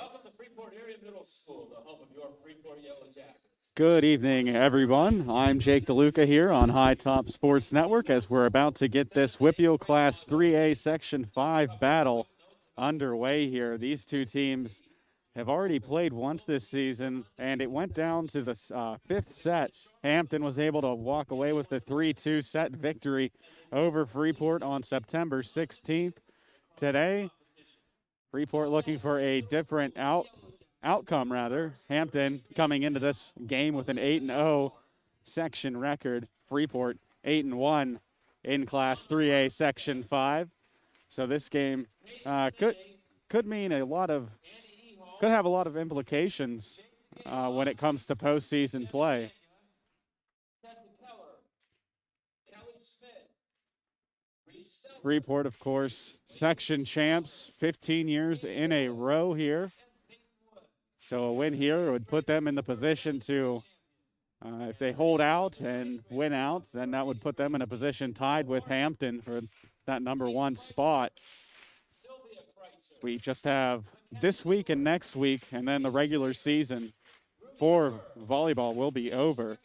Welcome to Freeport Area Middle School, the home of your Freeport Yellowjackets. Good evening, everyone. I'm Jake DeLuca here on High Top Sports Network as we're about to get this WPIAL Class 3A Section 5 battle underway here. These two teams have already played once this season, and it went down to the fifth set. Hampton was able to walk away with the 3-2 set victory over Freeport on September 16th. Today, Freeport looking for a different outcome. Hampton coming into this game with an 8-0 section record. Freeport 8-1 in Class 3A Section 5. So this game could mean could have a lot of implications when it comes to postseason play. Freeport, of course, section champs, 15 years in a row here. So a win here would put them in the position to, if they hold out and win out, then that would put them in a position tied with Hampton for that #1 spot. We just have this week and next week, and then the regular season for volleyball will be over.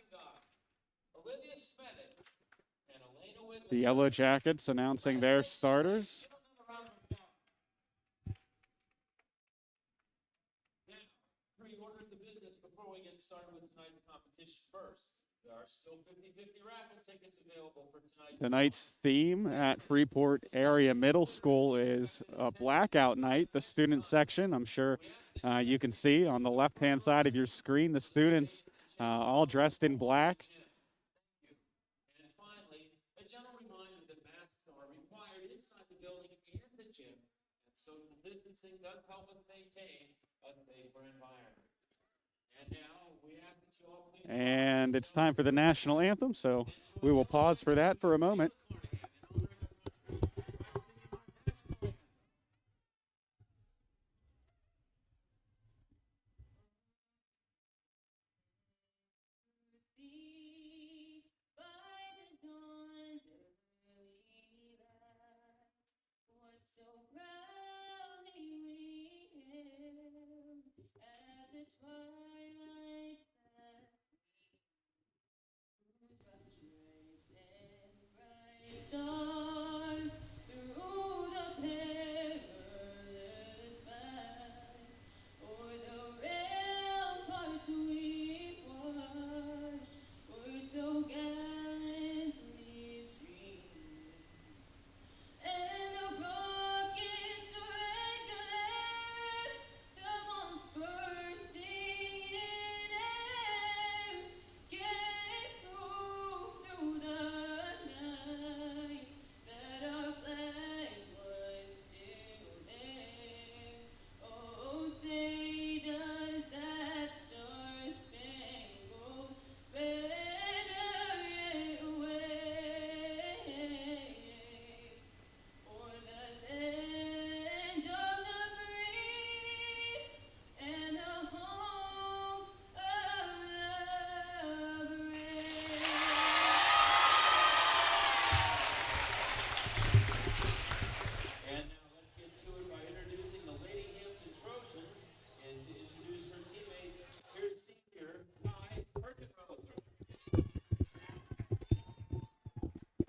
The Yellowjackets announcing their starters. Three orders of business before we get started with tonight's competition. First, there are still 50-50 raffle tickets available for tonight. Tonight's theme at Freeport Area Middle School is a blackout night. The student section, I'm sure you can see on the left-hand side of your screen, the students all dressed in black. And finally, a gentle reminder that masks are required inside the building and the gym, and social distancing does help us maintain a safer environment. And now we ask that you all please. And it's time for the national anthem, so we will pause for that for a moment.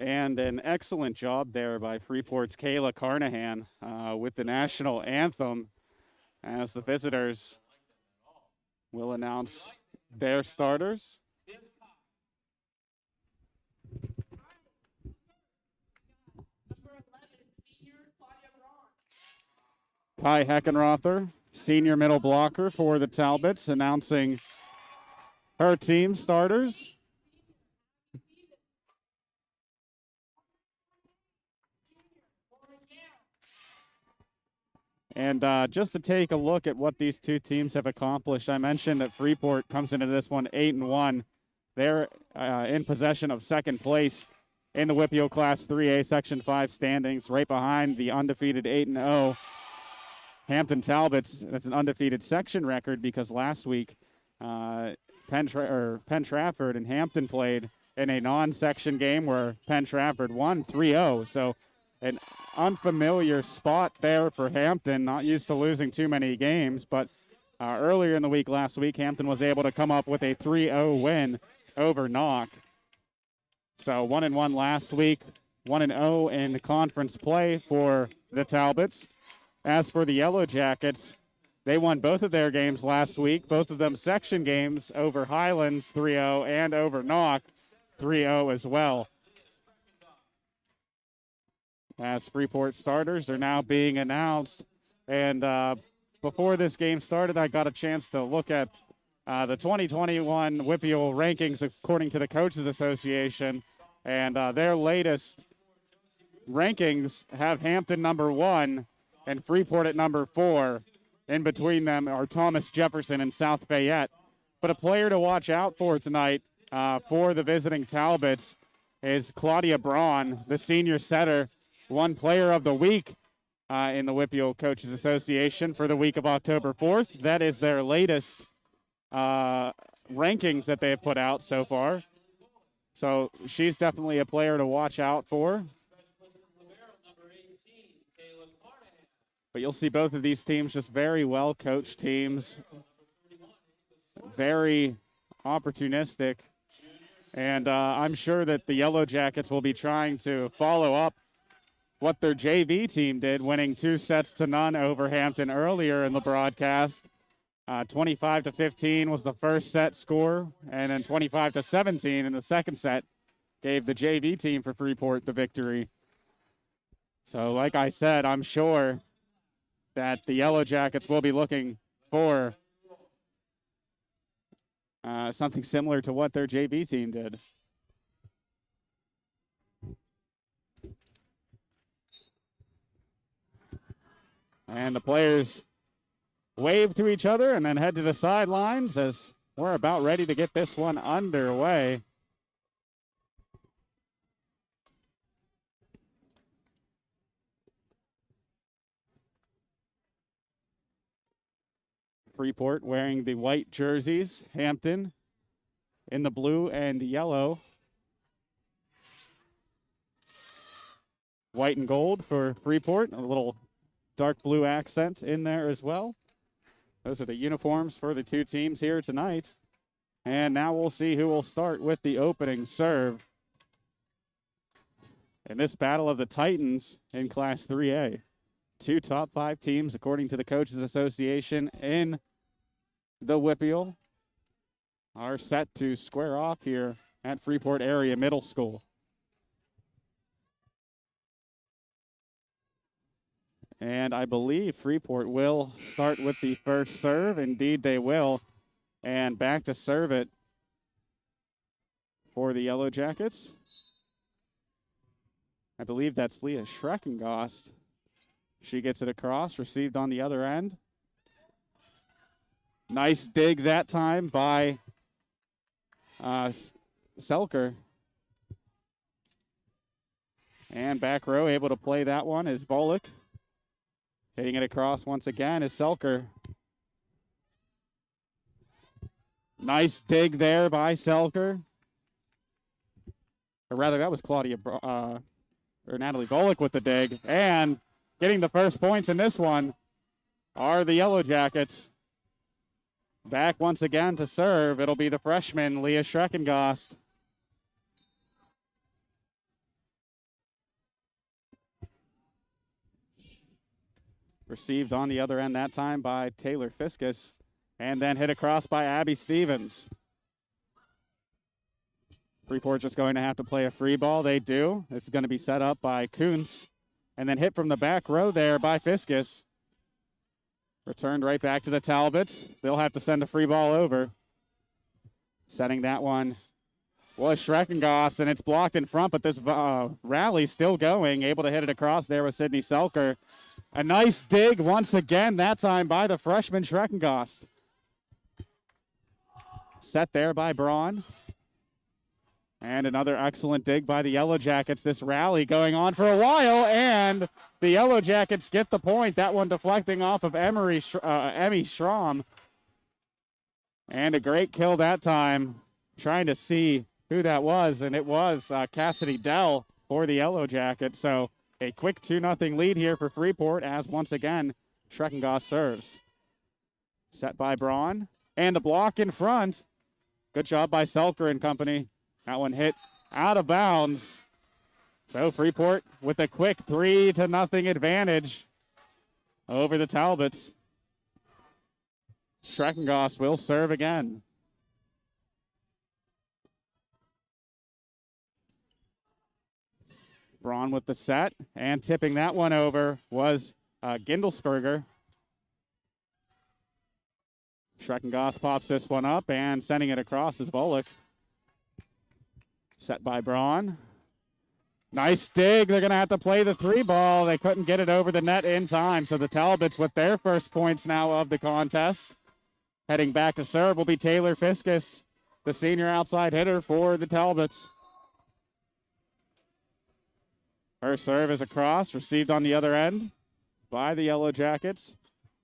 And an excellent job there by Freeport's Kayla Carnahan with the national anthem as the visitors will announce their starters. Kai Heckenrother, senior middle blocker for the Talbots, announcing her team starters. And just to take a look at what these two teams have accomplished, I mentioned that Freeport comes into this one 8-1. They're in possession of second place in the WPIAL Class 3A Section 5 standings, right behind the undefeated 8-0 Hampton Talbots. That's an undefeated section record because last week Penn Trafford and Hampton played in a non-section game where Penn Trafford won 3-0. So an unfamiliar spot there for Hampton, not used to losing too many games, but earlier in the week, last week, Hampton was able to come up with a 3-0 win over Knock. So 1-1 last week, 1-0 in conference play for the Talbots. As for the Yellowjackets, they won both of their games last week, both of them section games over Highlands 3-0 and over Knock 3-0 as well. As Freeport starters are now being announced. And before this game started, I got a chance to look at the 2021 WPIAL rankings according to the Coaches Association. And their latest rankings have Hampton number 1 and Freeport at number 4. In between them are Thomas Jefferson and South Fayette. But a player to watch out for tonight for the visiting Talbots is Claudia Braun, the senior setter, one player of the week in the WPIAL Coaches Association for the week of October 4th. That is their latest rankings that they have put out so far. So she's definitely a player to watch out for. But you'll see both of these teams just very well coached teams, very opportunistic. And I'm sure that the Yellowjackets will be trying to follow up what their JV team did, winning 2-0 over Hampton earlier in the broadcast. 25-15 was the first set score, and then 25-17 in the second set gave the JV team for Freeport the victory. So like I said, I'm sure that the Yellowjackets will be looking for something similar to what their JV team did. And the players wave to each other and then head to the sidelines as we're about ready to get this one underway. Freeport wearing the white jerseys, Hampton in the blue and yellow. White and gold for Freeport, a little dark blue accent in there as well. Those are the uniforms for the two teams here tonight. And now we'll see who will start with the opening serve in this battle of the Titans in Class 3A. Two top 5 teams, according to the Coaches Association in the WPIAL, are set to square off here at Freeport Area Middle School. And I believe Freeport will start with the first serve. Indeed, they will. And back to serve it for the Yellowjackets. I believe that's Leah Schreckengost. She gets it across, received on the other end. Nice dig that time by Selker. And back row able to play that one is Volek. Hitting it across once again is Selker. Nice dig there by Selker. Or rather, that was Natalie Volek with the dig. And getting the first points in this one are the Yellowjackets. Back once again to serve. It'll be the freshman, Leah Schreckengost. Received on the other end that time by Taylor Fiskus. And then hit across by Abby Stevens. Freeport just going to have to play a free ball. They do. This is going to be set up by Kuntz. And then hit from the back row there by Fiskus. Returned right back to the Talbots. They'll have to send a free ball over. Setting that one was Schreckengost, and it's blocked in front, but this rally still going. Able to hit it across there with Sydney Selker. A nice dig once again, that time by the freshman Schreckengost. Set there by Braun. And another excellent dig by the Yellowjackets. This rally going on for a while, and the Yellowjackets get the point. That one deflecting off of Emmy Schramm. And a great kill that time. Trying to see who that was, and it was Cassidy Dell for the Yellowjackets. So a quick 2-0 lead here for Freeport as once again Schreckengoss serves. Set by Braun, and the block in front. Good job by Selker and company. That one hit out of bounds. So Freeport with a quick 3-0 advantage over the Talbots. Schreckengoss will serve again. Braun with the set, and tipping that one over was Gindelsberger. Schreckengoss pops this one up, and sending it across is Volek. Set by Braun. Nice dig. They're going to have to play the 3-ball. They couldn't get it over the net in time, so the Talbots with their first points now of the contest. Heading back to serve will be Taylor Fiskus, the senior outside hitter for the Talbots. Her serve is across, received on the other end by the Yellowjackets.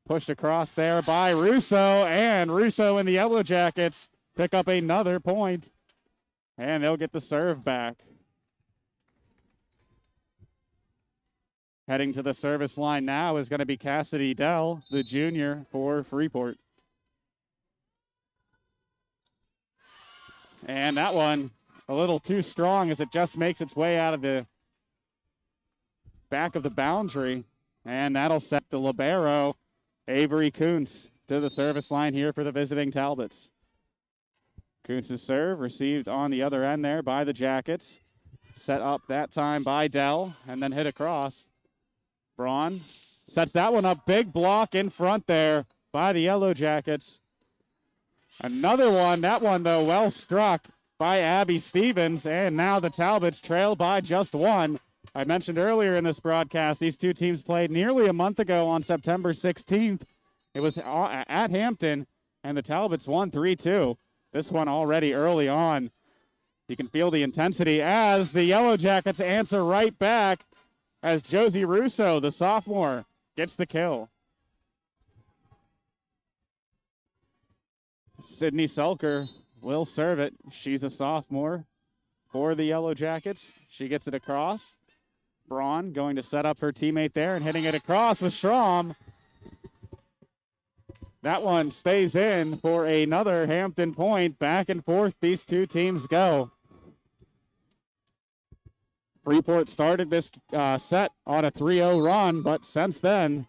Pushed across there by Russo, and Russo and the Yellowjackets pick up another point, and they'll get the serve back. Heading to the service line now is going to be Cassidy Dell, the junior for Freeport. And that one a little too strong as it just makes its way out of the back of the boundary. And that'll set the libero, Avery Kuntz, to the service line here for the visiting Talbots. Kuntz's serve received on the other end there by the Jackets. Set up that time by Dell and then hit across. Braun sets that one up. Big block in front there by the Yellowjackets. Another one, that one though, well struck by Abby Stevens, and now the Talbots trail by just one. I mentioned earlier in this broadcast, these two teams played nearly a month ago on September 16th. It was at Hampton, and the Talbots won 3-2. This one already early on. You can feel the intensity as the Yellowjackets answer right back as Josie Russo, the sophomore, gets the kill. Sydney Selker will serve it. She's a sophomore for the Yellowjackets. She gets it across. Braun going to set up her teammate there and hitting it across with Schramm. That one stays in for another Hampton point. Back and forth these two teams go. Freeport started this set on a 3-0 run, but since then,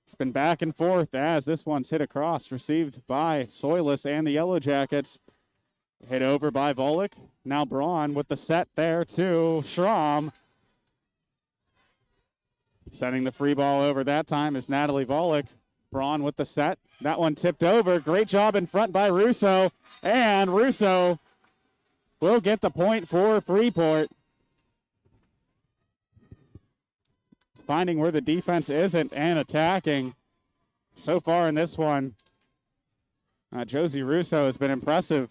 it's been back and forth as this one's hit across, received by Soilus and the Yellowjackets. Hit over by Volek. Now Braun with the set there to Schramm. Sending the free ball over that time is Natalie Volek. Braun with the set. That one tipped over. Great job in front by Russo. And Russo will get the point for Freeport. Finding where the defense isn't and attacking. So far in this one, Josie Russo has been impressive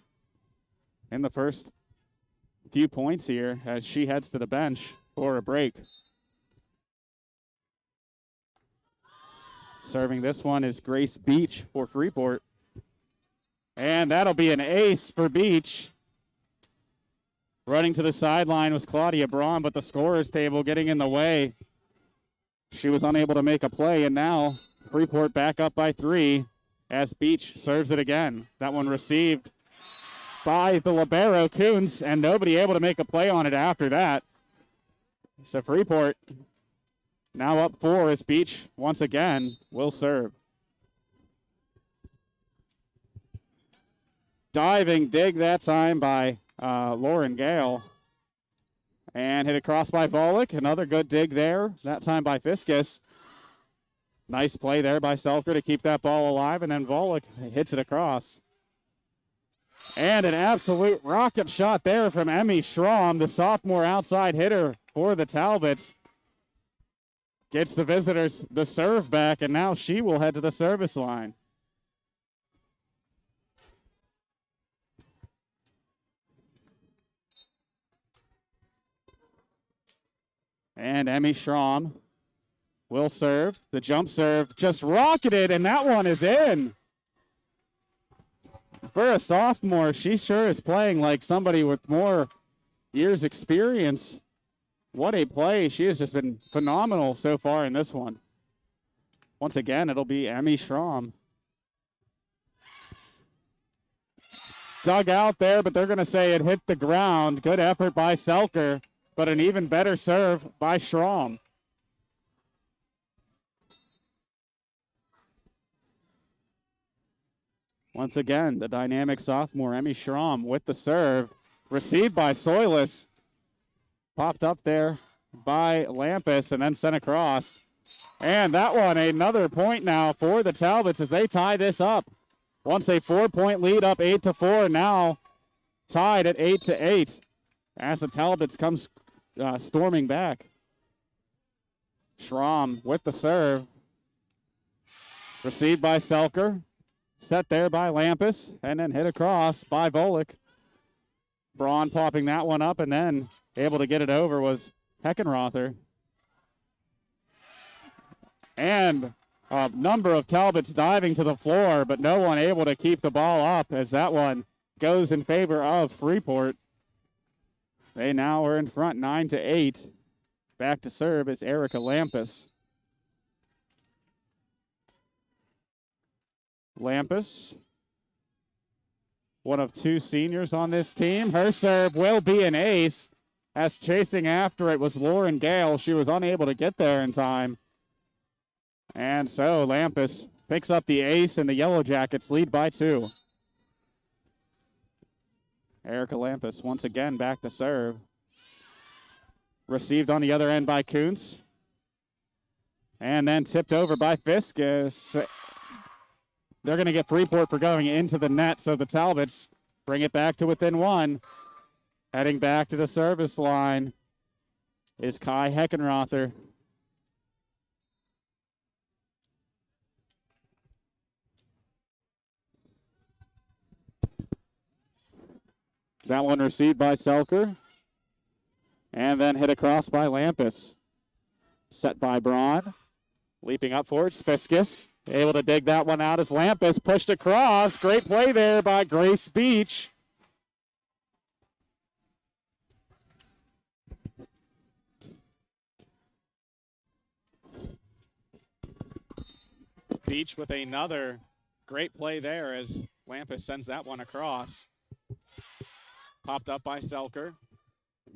in the first few points here as she heads to the bench for a break. Serving this one is Grace Beach for Freeport. And that'll be an ace for Beach. Running to the sideline was Claudia Braun, but the scorer's table getting in the way. She was unable to make a play, and now Freeport back up by 3 as Beach serves it again. That one received by the libero, Kuntz, and nobody able to make a play on it after that. So Freeport now up 4 as Beach once again will serve. Diving dig that time by Lauren Gale. And hit across by Volek. Another good dig there, that time by Fiskus. Nice play there by Selker to keep that ball alive, and then Volek hits it across. And an absolute rocket shot there from Emmy Schramm, the sophomore outside hitter for the Talbots. Gets the visitors the serve back, and now she will head to the service line. And Emmy Schramm will serve. The jump serve just rocketed, and that one is in. For a sophomore, she sure is playing like somebody with more years experience What a play. She has just been phenomenal so far in this one. Once again, it'll be Emmy Schramm. Dug out there, but they're going to say it hit the ground. Good effort by Selker, but an even better serve by Schramm. Once again, the dynamic sophomore, Emmy Schramm, with the serve. Received by Soilis. Popped up there by Lampus and then sent across. And that one, another point now for the Talbots as they tie this up. Once a 4-point lead up 8-4, now tied at 8-8 as the Talbots comes storming back. Schramm with the serve. Received by Selker. Set there by Lampus and then hit across by Volick. Braun popping that one up and then able to get it over was Heckenrother. And a number of Talbots diving to the floor, but no one able to keep the ball up as that one goes in favor of Freeport. They now are in front 9-8. Back to serve is Erica Lampus. Lampus, one of two seniors on this team. Her serve will be an ace as chasing after it was Lauren Gale. She was unable to get there in time. And so Lampus picks up the ace and the Yellowjackets lead by 2. Erica Lampus once again back to serve. Received on the other end by Kuntz. And then tipped over by Fiskus. They're going to get Freeport for going into the net, so the Talbots bring it back to within 1. Heading back to the service line is Kai Heckenrother. That one received by Selker. And then hit across by Lampus. Set by Braun. Leaping up for it, Fiskus. Able to dig that one out as Lampus pushed across. Great play there by Grace Beach. Beach with another great play there as Lampus sends that one across. Popped up by Selker.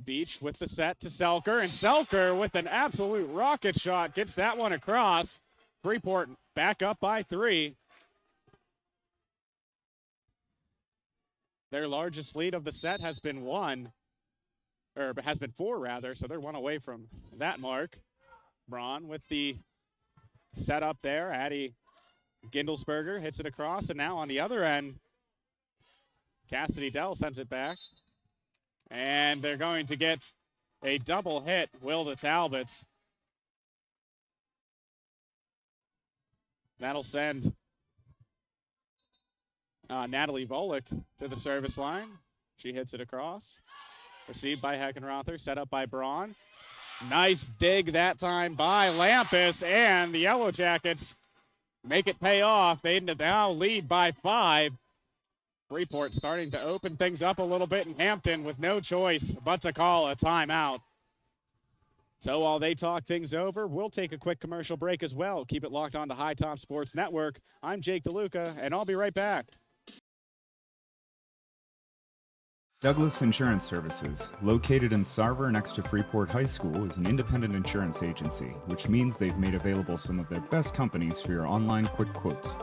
Beach with the set to Selker, and Selker with an absolute rocket shot gets that one across. Freeport back up by 3. Their largest lead of the set has been 4 rather, so they're 1 away from that mark. Braun with the set up there. Addie Gindelsberger hits it across, and now on the other end, Cassidy Dell sends it back. And they're going to get a double hit, will the Talbots. That'll send Natalie Volick to the service line. She hits it across. Received by Heckenrother, set up by Braun. Nice dig that time by Lampus, and the Yellowjackets make it pay off. They now lead by 5. Freeport starting to open things up a little bit in Hampton with no choice but to call a timeout. So while they talk things over, we'll take a quick commercial break as well. Keep it locked on to High Top Sports Network. I'm Jake DeLuca, and I'll be right back. Douglas Insurance Services, located in Sarver next to Freeport High School, is an independent insurance agency, which means they've made available some of their best companies for your online quick quotes.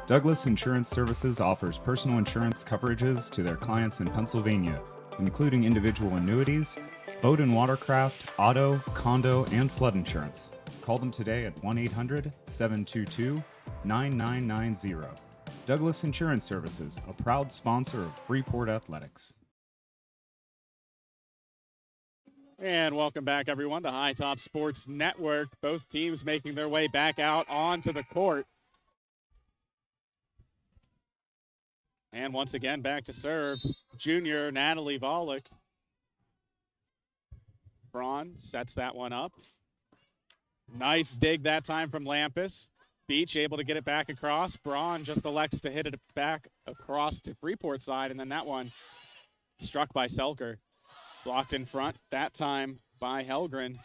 Douglas Insurance Services offers personal insurance coverages to their clients in Pennsylvania, including individual annuities, boat and watercraft, auto, condo, and flood insurance. Call them today at 1-800-722-9990. Douglas Insurance Services, a proud sponsor of Freeport Athletics. And welcome back, everyone, to High Top Sports Network. Both teams making their way back out onto the court. And once again, back to serve, junior Natalie Volick. Braun sets that one up. Nice dig that time from Lampus. Beach able to get it back across. Braun just elects to hit it back across to Freeport side, and then that one struck by Selker. Blocked in front, that time by Helgren.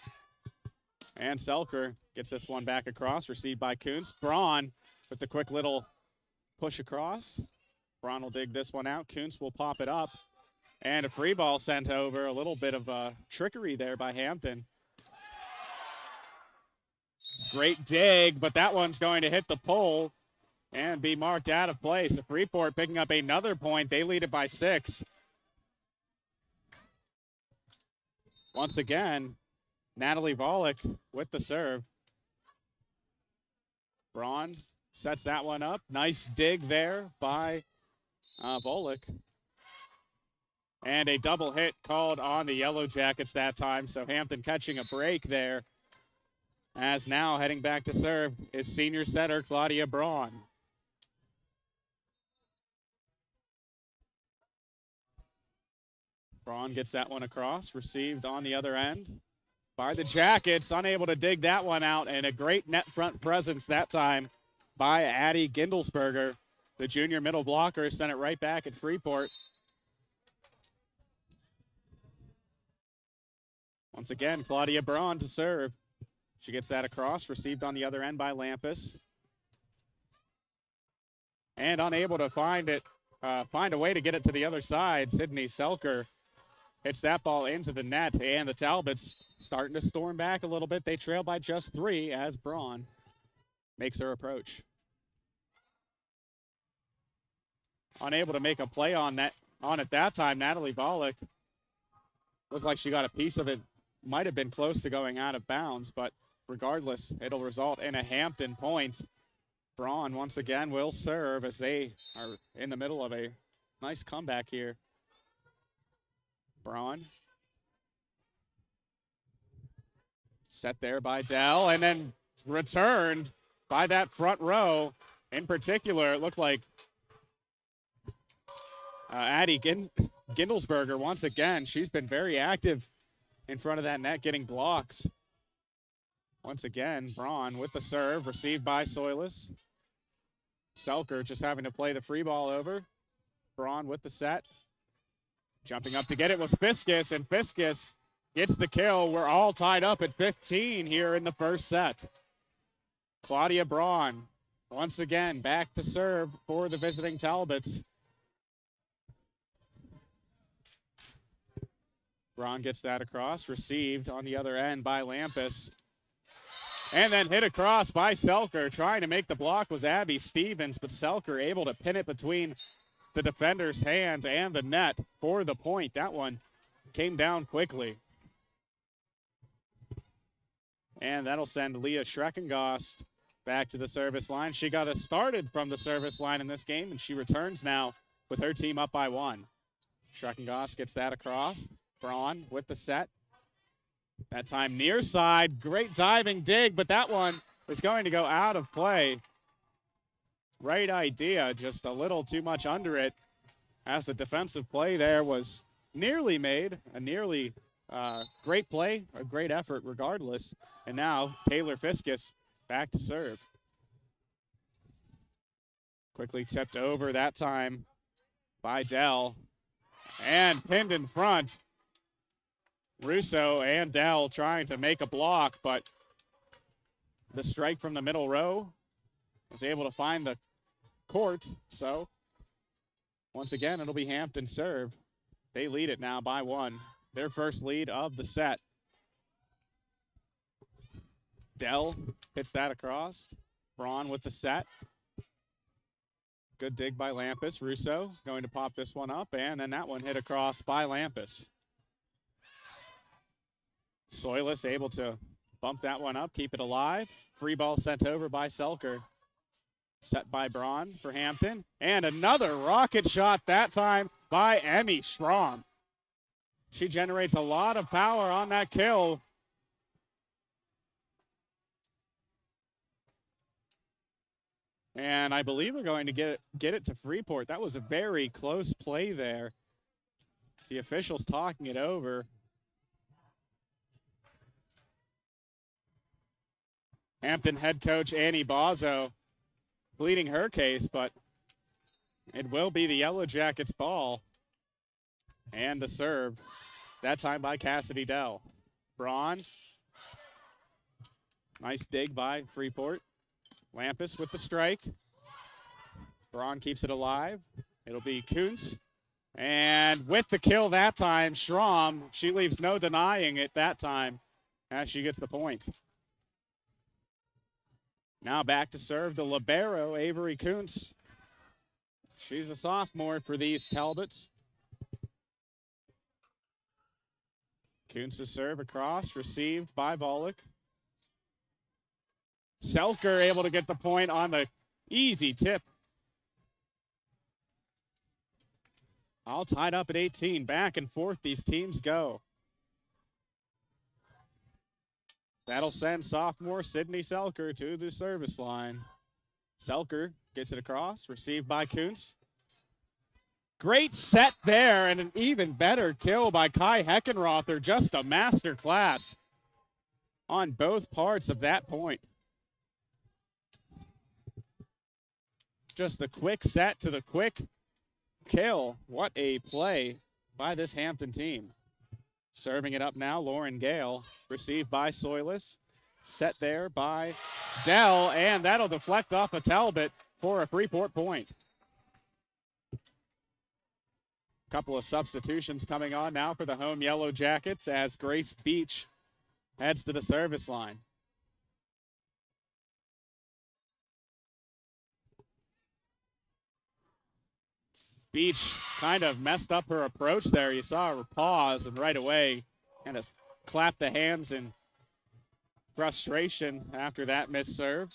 And Selker gets this one back across, received by Kuntz. Braun with the quick little push across. Braun will dig this one out. Kuntz will pop it up. And a free ball sent over. A little bit of trickery there by Hampton. Great dig, but that one's going to hit the pole and be marked out of play. So Freeport picking up another point. They lead it by 6. Once again, Natalie Volek with the serve. Braun sets that one up. Nice dig there by Volek. And a double hit called on the Yellowjackets that time. So Hampton catching a break there. As now heading back to serve is senior setter Claudia Braun. Braun gets that one across, received on the other end by the Jackets, unable to dig that one out, and a great net front presence that time by Addie Gindelsberger. The junior middle blocker sent it right back at Freeport. Once again, Claudia Braun to serve. She gets that across, received on the other end by Lampus. And unable to find a way to get it to the other side, Sydney Selker hits that ball into the net, and the Talbots starting to storm back a little bit. They trail by just 3 as Braun makes her approach. Unable to make a play on it that time, Natalie Volek. Looked like she got a piece of it. Might have been close to going out of bounds, but regardless, it'll result in a Hampton point. Braun once again will serve as they are in the middle of a nice comeback here. Braun. Set there by Dell and then returned by that front row. In particular, it looked like Addie Gindelsberger once again. She's been very active in front of that net getting blocks. Once again, Braun with the serve, received by Soilis. Selker just having to play the free ball over. Braun with the set. Jumping up to get it was Fiskus, and Fiskus gets the kill. We're all tied up at 15 here in the first set. Claudia Braun, once again, back to serve for the visiting Talbots. Braun gets that across, received on the other end by Lampus. And then hit across by Selker. Trying to make the block was Abby Stevens, but Selker able to pin it between the defender's hands and the net for the point. That one came down quickly. And that'll send Leah Schreckengost back to the service line. She got us started from the service line in this game, and she returns now with her team up by 1. Schreckengost gets that across. Braun with the set. That time near side. Great diving dig, but that one is going to go out of play. Right idea, just a little too much under it, as the defensive play there was nearly made, a nearly great play, a great effort regardless. And now Taylor Fiskus back to serve. Quickly tipped over that time by Dell, and pinned in front. Russo and Dell trying to make a block, but the strike from the middle row was able to find the court. So once again, it'll be Hampton serve. They lead it now by 1. Their first lead of the set. Dell hits that across. Braun with the set. Good dig by Lampus. Russo going to pop this one up, and then that one hit across by Lampus. Soilis able to bump that one up, keep it alive. Free ball sent over by Selker. Set by Braun for Hampton. And another rocket shot, that time by Emmy Strom. She generates a lot of power on that kill. And I believe we're going to get it to Freeport. That was a very close play there. The officials talking it over. Hampton head coach Annie Bozzo pleading her case, but it will be the Yellowjackets ball. And the serve, that time by Cassidy Dell. Braun. Nice dig by Freeport. Lampus with the strike. Braun keeps it alive. It'll be Kuntz. And with the kill that time, Schramm, she leaves no denying it that time as she gets the point. Now back to serve the libero, Avery Kuntz. She's a sophomore for these Talbots. Kuntz's serve across, received by Volek. Selker able to get the point on the easy tip. All tied up at 18. Back and forth these teams go. That'll send sophomore Sydney Selker to the service line. Selker gets it across, received by Kuntz. Great set there, and an even better kill by Kai Heckenrother. Just a master class on both parts of that point. Just the quick set to the quick kill. What a play by this Hampton team. Serving it up now, Lauren Gale. Received by Soilis. Set there by Dell, and that'll deflect off a Talbot for a Freeport point. Couple of substitutions coming on now for the home Yellowjackets as Grace Beach heads to the service line. Beach kind of messed up her approach there. You saw her pause and right away kind of clap the hands in frustration after that missed serve.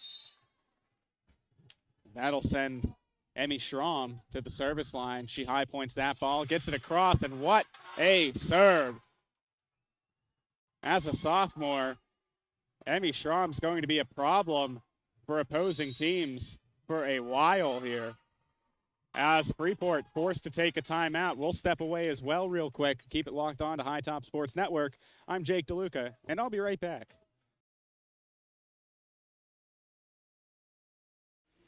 That'll send Emmy Schramm to the service line. She high points that ball, gets it across, and what a serve. As a sophomore, Emmy Schramm's going to be a problem for opposing teams for a while here. As Freeport forced to take a timeout, we'll step away as well real quick. Keep it locked on to High Top Sports Network. I'm Jake DeLuca, and I'll be right back.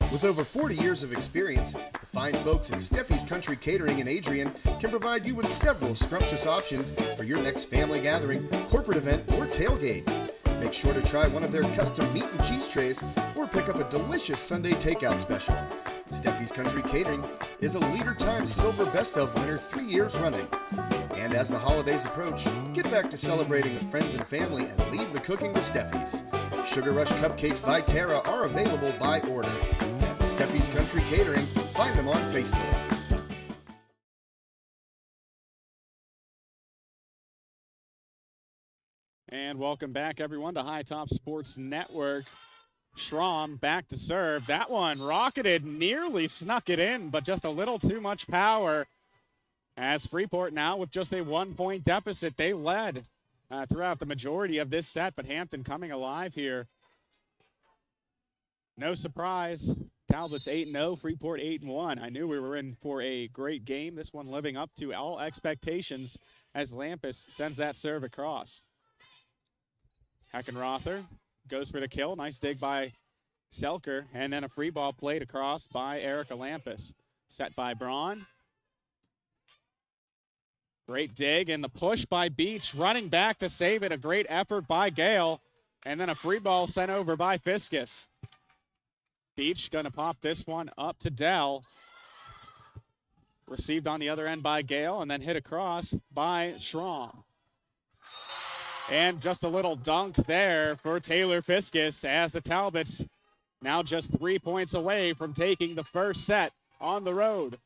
With over 40 years of experience, the fine folks at Steffi's Country Catering in Adrian can provide you with several scrumptious options for your next family gathering, corporate event, or tailgate. Make sure to try one of their custom meat and cheese trays or pick up a delicious Sunday takeout special. Steffi's Country Catering is a Leader Times Silver Best of winner 3 years running. And as the holidays approach, get back to celebrating with friends and family and leave the cooking to Steffi's. Sugar Rush Cupcakes by Tara are available by order. That's Steffi's Country Catering. Find them on Facebook. And welcome back, everyone, to High Top Sports Network. Schramm back to serve. That one rocketed, nearly snuck it in, but just a little too much power. As Freeport now with just a 1-point deficit, they led throughout the majority of this set, but Hampton coming alive here. No surprise, Talbots 8-0, Freeport 8-1. I knew we were in for a great game. This one living up to all expectations as Lampus sends that serve across. Heckenrother goes for the kill. Nice dig by Selker, and then a free ball played across by Erica Lampus. Set by Braun. Great dig, and the push by Beach, running back to save it. A great effort by Gale, and then a free ball sent over by Fiskus. Beach going to pop this one up to Dell. Received on the other end by Gale, and then hit across by Schramm. And just a little dunk there for Taylor Fiskus as the Talbots now just 3 points away from taking the first set on the road.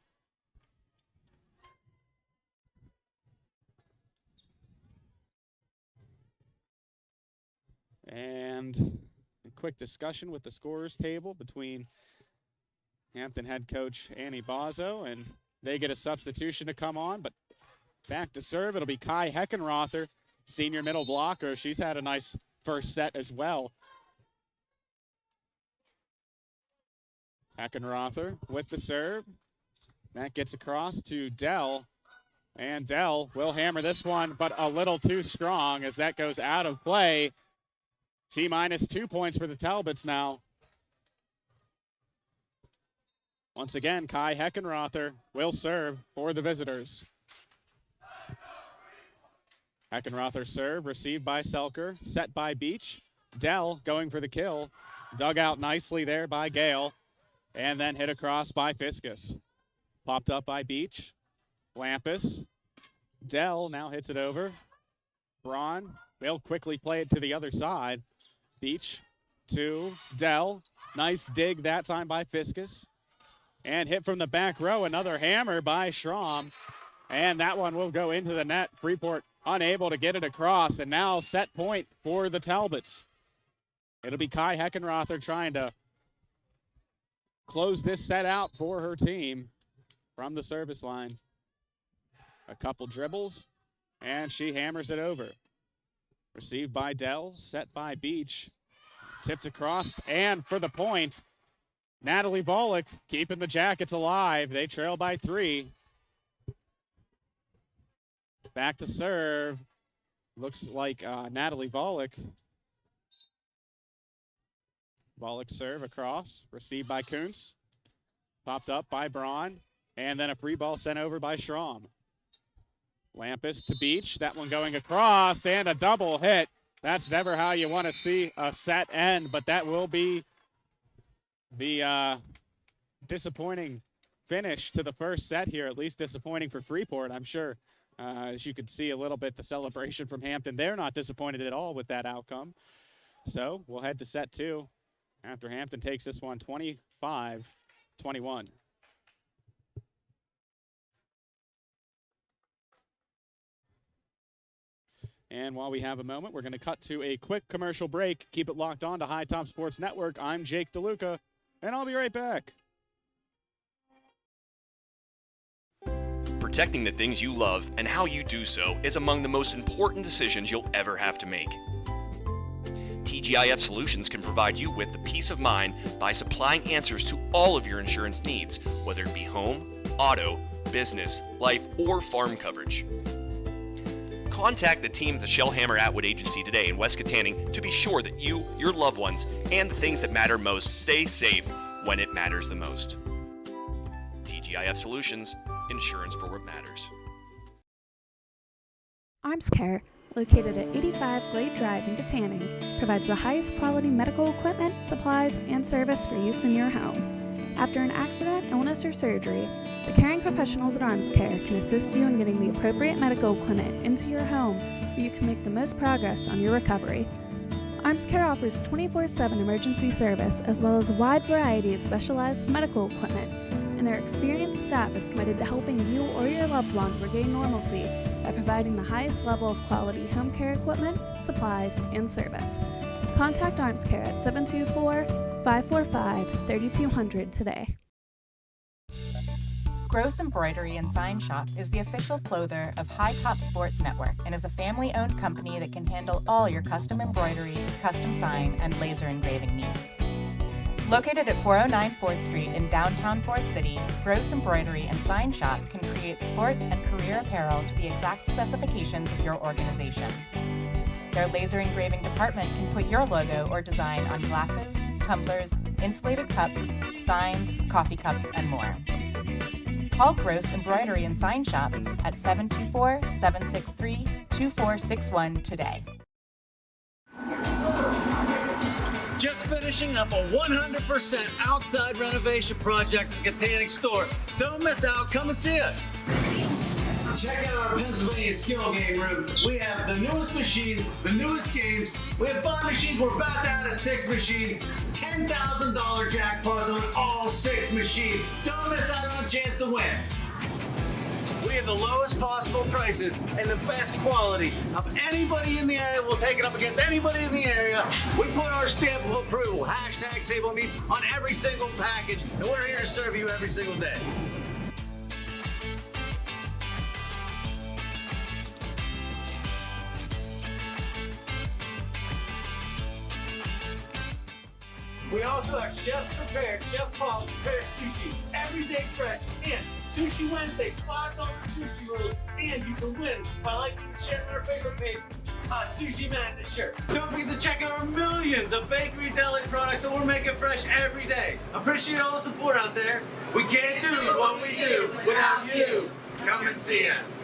And a quick discussion with the scorers table between Hampton head coach Annie Bozzo, and they get a substitution to come on, but back to serve, it'll be Kai Heckenrother, senior middle blocker. She's had a nice first set as well. Heckenrother with the serve. That gets across to Dell, and Dell will hammer this one, but a little too strong as that goes out of play. T-minus 2 points for the Talbots now. Once again, Kai Heckenrother will serve for the visitors. Heckenrother serve, received by Selker, set by Beach. Dell going for the kill. Dug out nicely there by Gale, and then hit across by Fiskus. Popped up by Beach. Lampus. Dell now hits it over. Braun will quickly play it to the other side. Beach to Dell. Nice dig that time by Fiskus. And hit from the back row, another hammer by Schramm. And that one will go into the net. Freeport unable to get it across, and now set point for the Talbots. It'll be Kai Heckenrother trying to close this set out for her team from the service line. A couple dribbles, and she hammers it over. Received by Dell, set by Beach. Tipped across, and for the point, Natalie Volek keeping the Jackets alive. They trail by 3. Back to serve. Looks like Natalie Volek. Volek serve across, received by Kuntz. Popped up by Braun, and then a free ball sent over by Schramm. Lampus to Beach, that one going across, and a double hit. That's never how you want to see a set end, but that will be the disappointing finish to the first set here, at least disappointing for Freeport. I'm sure, as you could see a little bit, the celebration from Hampton, they're not disappointed at all with that outcome. So we'll head to set 2 after Hampton takes this one 25-21. And while we have a moment, we're going to cut to a quick commercial break. Keep it locked on to High Top Sports Network. I'm Jake DeLuca, and I'll be right back. Protecting the things you love and how you do so is among the most important decisions you'll ever have to make. TGIF Solutions can provide you with the peace of mind by supplying answers to all of your insurance needs, whether it be home, auto, business, life, or farm coverage. Contact the team at the Shellhammer Atwood Agency today in West Katanning to be sure that you, your loved ones, and the things that matter most stay safe when it matters the most. TGIF Solutions, insurance for what matters. Arms Care, located at 85 Glade Drive in Katanning, provides the highest quality medical equipment, supplies, and service for use in your home. After an accident, illness, or surgery, the caring professionals at Arms Care can assist you in getting the appropriate medical equipment into your home where you can make the most progress on your recovery. Arms Care offers 24/7 emergency service as well as a wide variety of specialized medical equipment, and their experienced staff is committed to helping you or your loved one regain normalcy by providing the highest level of quality home care equipment, supplies, and service. Contact Arms Care at 724-545-3200 today. Gross Embroidery and Sign Shop is the official clother of High Top Sports Network and is a family-owned company that can handle all your custom embroidery, custom sign, and laser engraving needs. Located at 409 4th Street in downtown Fort City, Gross Embroidery and Sign Shop can create sports and career apparel to the exact specifications of your organization. Their laser engraving department can put your logo or design on glasses, tumblers, insulated cups, signs, coffee cups, and more. Call Gross Embroidery and Sign Shop at 724-763-2461 today. Just finishing up a 100% outside renovation project at Katanning Store. Don't miss out. Come and see us. Check out our Pennsylvania skill game room. We have the newest machines, the newest games. We have 5 machines. We're about to add a 6th machine. $10,000 jackpots on all 6 machines. Don't miss out on a chance to win. We have the lowest possible prices and the best quality of anybody in the area. We'll take it up against anybody in the area. We put our stamp of approval, #SableMeat, on every single package, and we're here to serve you every single day. We also have chef-prepared, chef-prepared sushi, everyday fresh, and Sushi Wednesday, $5 sushi rolls, and you can win by liking and sharing our favorite page, Sushi Madness shirt. Don't forget to check out our millions of bakery deli products that we're making fresh every day. Appreciate all the support out there. We can't do what we do without you. Come and see us.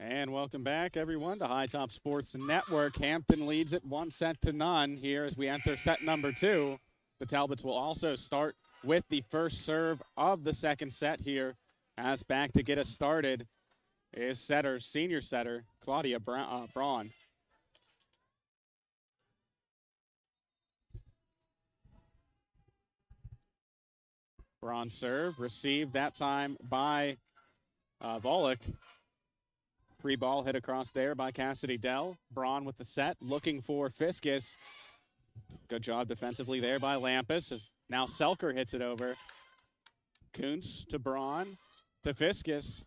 And welcome back, everyone, to High Top Sports Network. Hampton leads it 1-0 here as we enter set number 2. The Talbots will also start with the first serve of the second set here. As back to get us started is senior setter, Claudia Braun. Braun serve, received that time by Volek. Free ball hit across there by Cassidy Dell. Braun with the set, looking for Fiskus. Good job defensively there by Lampus, as now Selker hits it over. Kuntz to Braun to Fiskus.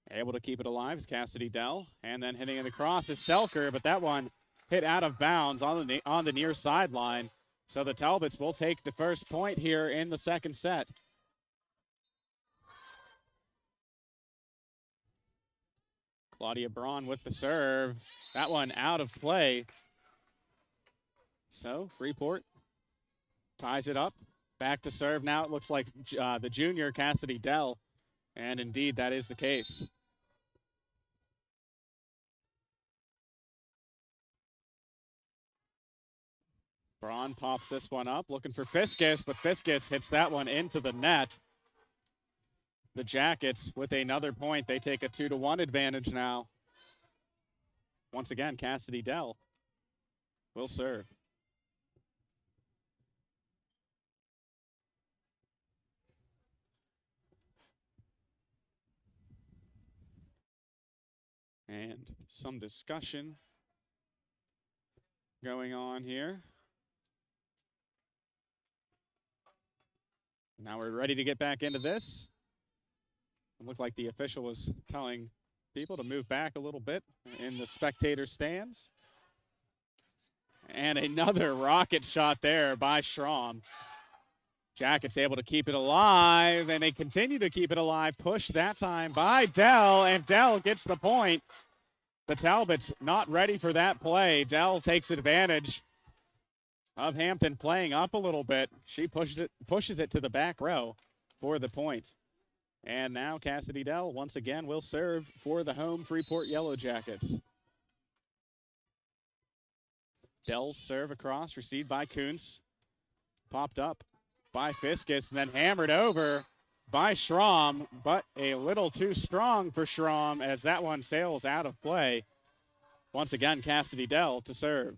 Able to keep it alive is Cassidy Dell. And then hitting it across is Selker, but that one hit out of bounds on the near sideline. So the Talbots will take the first point here in the second set. Claudia Braun with the serve. That one out of play. So Freeport ties it up. Back to serve now. It looks like the junior Cassidy Dell. And indeed, that is the case. Braun pops this one up, looking for Fiskus, but Fiskus hits that one into the net. The Jackets with another point. They take a 2-1 advantage now. Once again, Cassidy Dell will serve. And some discussion going on here. Now we're ready to get back into this. It looked like the official was telling people to move back a little bit in the spectator stands. And another rocket shot there by Schramm. Jackets able to keep it alive, and they continue to keep it alive. Push that time by Dell, and Dell gets the point. The Talbots not ready for that play. Dell takes advantage of Hampton playing up a little bit. She pushes it to the back row for the point. And now Cassidy Dell once again will serve for the home Freeport Yellowjackets. Dell's serve across, received by Kuntz. Popped up by Fiskus, and then hammered over by Schramm, but a little too strong for Schramm as that one sails out of play. Once again, Cassidy Dell to serve.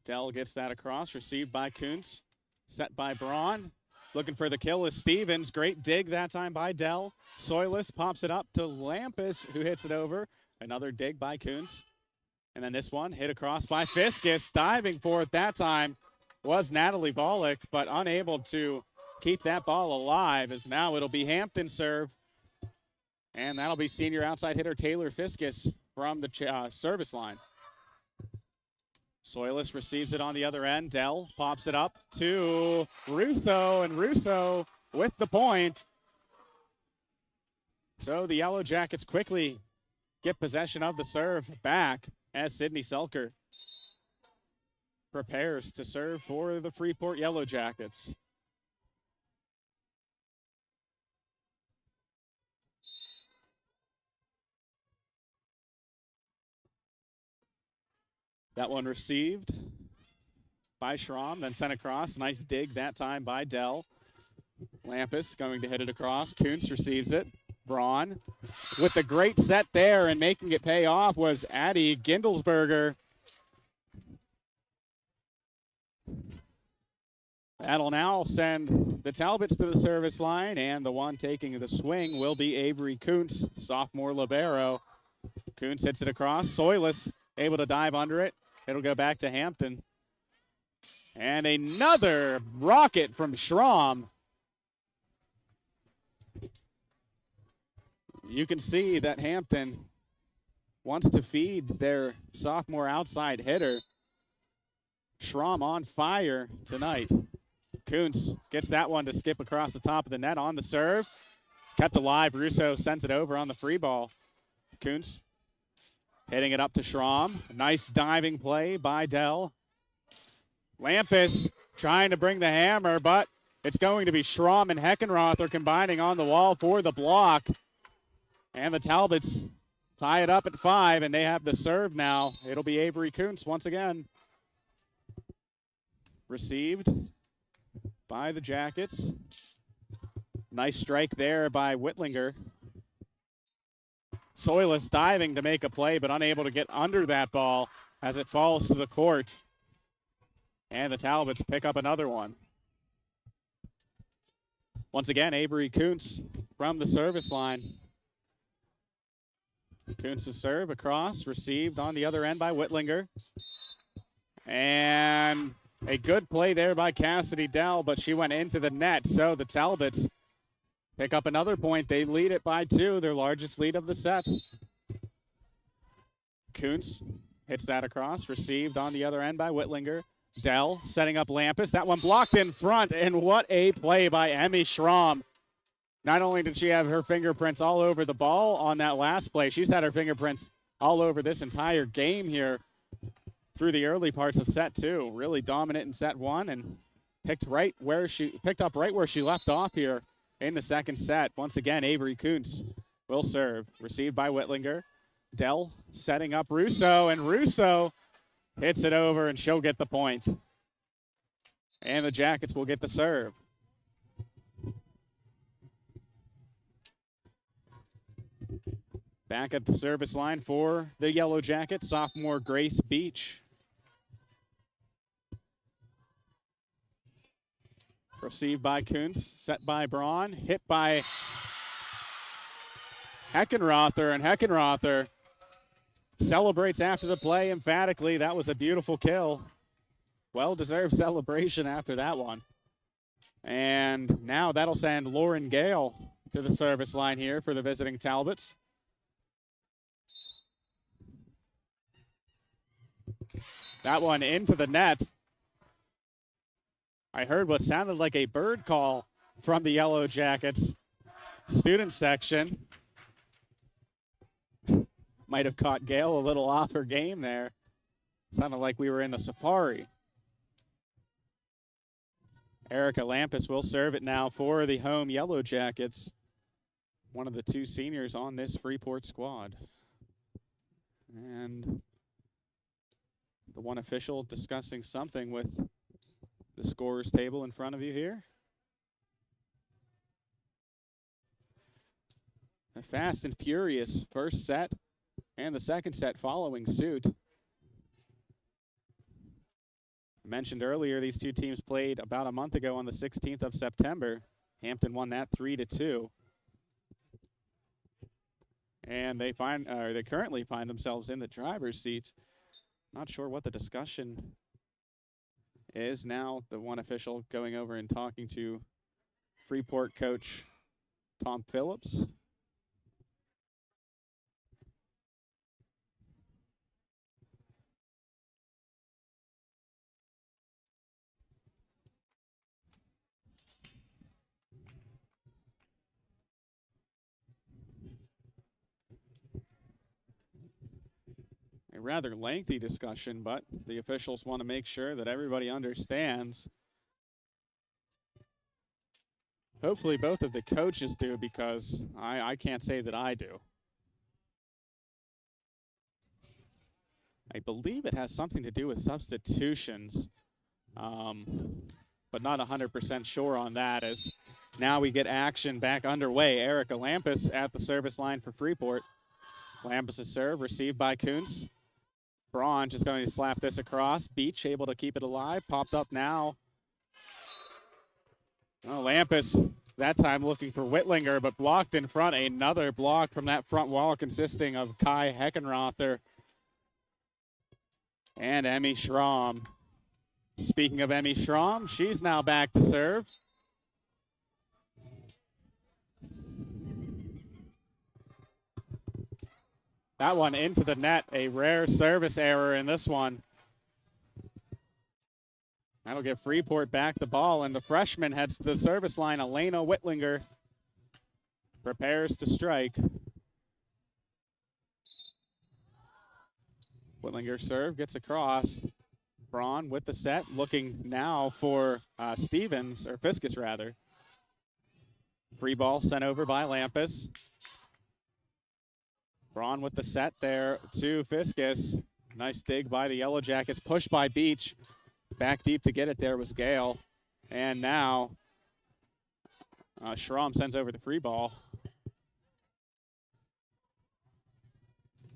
Dell gets that across, received by Kuntz, set by Braun. Looking for the kill is Stevens. Great dig that time by Dell. Soilis pops it up to Lampus, who hits it over. Another dig by Kuntz. And then this one hit across by Fiskus. Diving for it that time was Natalie Volek, but unable to keep that ball alive, as now it'll be Hampton serve. And that'll be senior outside hitter Taylor Fiskus from the service line. Soilis receives it on the other end. Dell pops it up to Russo, and Russo with the point. So the Yellowjackets quickly get possession of the serve back as Sydney Selker prepares to serve for the Freeport Yellowjackets. That one received by Schramm, then sent across. Nice dig that time by Dell. Lampus going to hit it across. Kuntz receives it. Braun with the great set there, and making it pay off was Addie Gindelsberger. That'll now send the Talbots to the service line, and the one taking the swing will be Avery Kuntz, sophomore libero. Kuntz hits it across. Soilis able to dive under it. It'll go back to Hampton. And another rocket from Schramm. You can see that Hampton wants to feed their sophomore outside hitter. Schramm on fire tonight. Kuntz gets that one to skip across the top of the net on the serve. Kept alive. Russo sends it over on the free ball. Kuntz hitting it up to Schramm. Nice diving play by Dell. Lampus trying to bring the hammer, but It's going to be Schramm and Heckenrother combining on the wall for the block. And the Talbots tie it up at 5, and they have the serve now. It'll be Avery Kuntz once again. Received by the Jackets. Nice strike there by Whitlinger. Soilis diving to make a play, but unable to get under that ball as it falls to the court. And the Talbots pick up another one. Once again, Avery Kuntz from the service line. Kuntz's serve across, received on the other end by Whitlinger. And a good play there by Cassidy Dell, but she went into the net. So the Talbots pick up another point. They lead it by 2, their largest lead of the set. Kuntz hits that across, received on the other end by Whitlinger. Dell setting up Lampus. That one blocked in front, and what a play by Emmy Schramm. Not only did she have her fingerprints all over the ball on that last play, she's had her fingerprints all over this entire game here through the early parts of set 2. Really dominant in set 1 and picked up right where she left off here in the second set. Once again, Avery Kuntz will serve. Received by Whitlinger. Dell setting up Russo, and Russo hits it over, and she'll get the point. And the Jackets will get the serve. Back at the service line for the Yellowjackets, sophomore Grace Beach. Received by Kuntz, set by Braun, hit by Heckenrother, and Heckenrother celebrates after the play emphatically. That was a beautiful kill. Well-deserved celebration after that one. And now that'll send Lauren Gale to the service line here for the visiting Talbots. That one into the net. I heard what sounded like a bird call from the Yellowjackets student section. Might have caught Gale a little off her game there. Sounded like we were in the safari. Erica Lampus will serve it now for the home Yellowjackets. One of the 2 seniors on this Freeport squad. And the one official discussing something with the scorers table in front of you here. A fast and furious first set and the second set following suit. I mentioned earlier these 2 teams played about a month ago on the 16th of September. Hampton won that 3-2. And they currently find themselves in the driver's seat. Not sure what the discussion is now. The one official going over and talking to Freeport coach Tom Phillips. A rather lengthy discussion, but the officials want to make sure that everybody understands. Hopefully both of the coaches do, because I can't say that I do. I believe it has something to do with substitutions, but not 100% sure on that, as now we get action back underway. Erica Lampus at the service line for Freeport. Lampus' serve received by Kuntz. Braun just going to slap this across. Beach able to keep it alive. Popped up now. Oh, Lampus that time looking for Whitlinger, but blocked in front. Another block from that front wall consisting of Kai Heckenrother and Emmy Schramm. Speaking of Emmy Schramm, she's now back to serve. That one into the net, a rare service error in this one. That'll give Freeport back the ball, and the freshman heads to the service line. Elena Whitlinger prepares to strike. Whitlinger serve, gets across. Braun with the set, looking now for Stevens, or Fiskus rather. Free ball sent over by Lampus. Braun with the set there to Fiskus. Nice dig by the Yellowjackets, pushed by Beach. Back deep to get it there was Gale. And now Schramm sends over the free ball.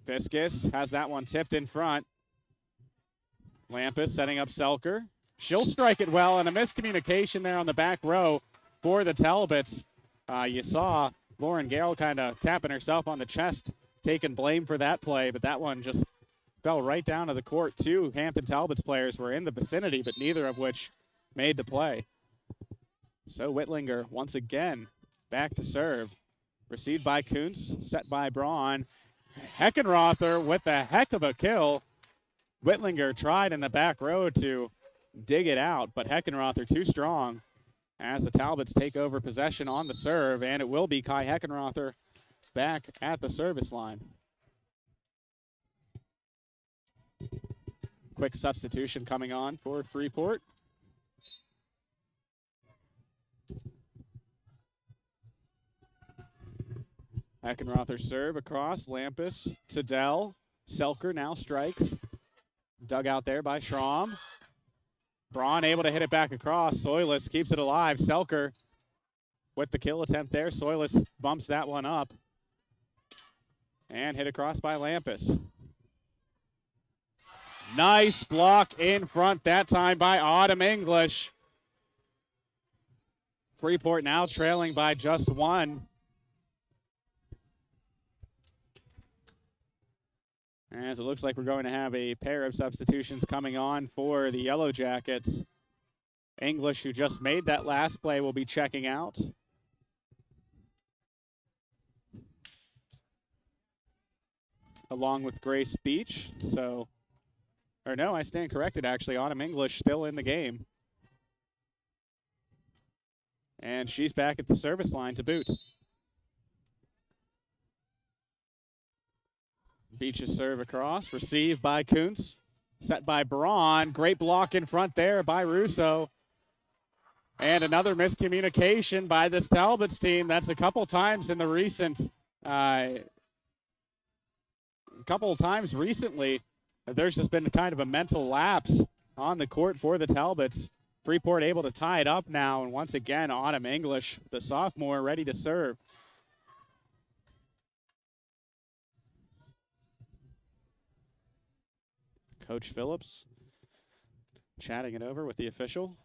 Fiskus has that one tipped in front. Lampus setting up Selker. She'll strike it well, and a miscommunication there on the back row for the Talbots. You saw Lauren Gale kind of tapping herself on the chest, taking blame for that play, but that one just fell right down to the court. Two Hampton Talbots players were in the vicinity, but neither of which made the play. So Whitlinger once again back to serve. Received by Kuntz, set by Braun. Heckenrother with a heck of a kill. Whitlinger tried in the back row to dig it out, but Heckenrother too strong as the Talbots take over possession on the serve, and it will be Kai Heckenrother back at the service line. Quick substitution coming on for Freeport. Heckenrother serve across, Lampus to Dell. Selker now strikes. Dug out there by Schramm. Braun able to hit it back across. Soilis keeps it alive. Selker with the kill attempt there. Soilis bumps that one up. And hit across by Lampus. Nice block in front that time by Autumn English. Freeport now trailing by just one. As it looks like we're going to have a pair of substitutions coming on for the Yellowjackets. English, who just made that last play, will be checking out. Along with Grace Beach. So, or no, I stand corrected actually. Autumn English still in the game. And she's back at the service line to boot. Beach's serve across, received by Kuntz, set by Braun. Great block in front there by Russo. And another miscommunication by this Talbots team. That's a couple times in the recent, recently. There's just been kind of a mental lapse on the court for the Talbots. Freeport able to tie it up now, and once again, Autumn English, the sophomore, ready to serve. Coach Phillips chatting it over with the official.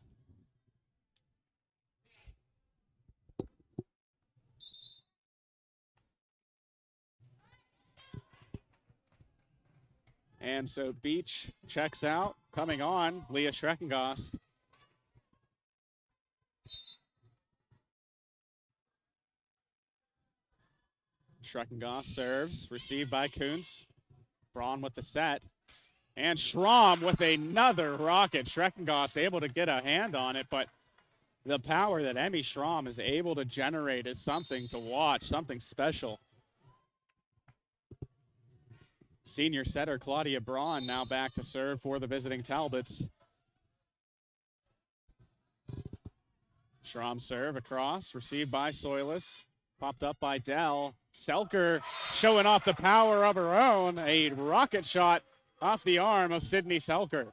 And so Beach checks out. Coming on, Leah Schreckengost. Schreckengost serves, received by Kuntz. Braun with the set. And Schramm with another rocket. Schreckengost able to get a hand on it, but the power that Emmy Schramm is able to generate is something to watch, something special. Senior setter Claudia Braun now back to serve for the visiting Talbots. Schramm serve across, received by Soilis. Popped up by Dell. Selker showing off the power of her own. A rocket shot off the arm of Sydney Selker.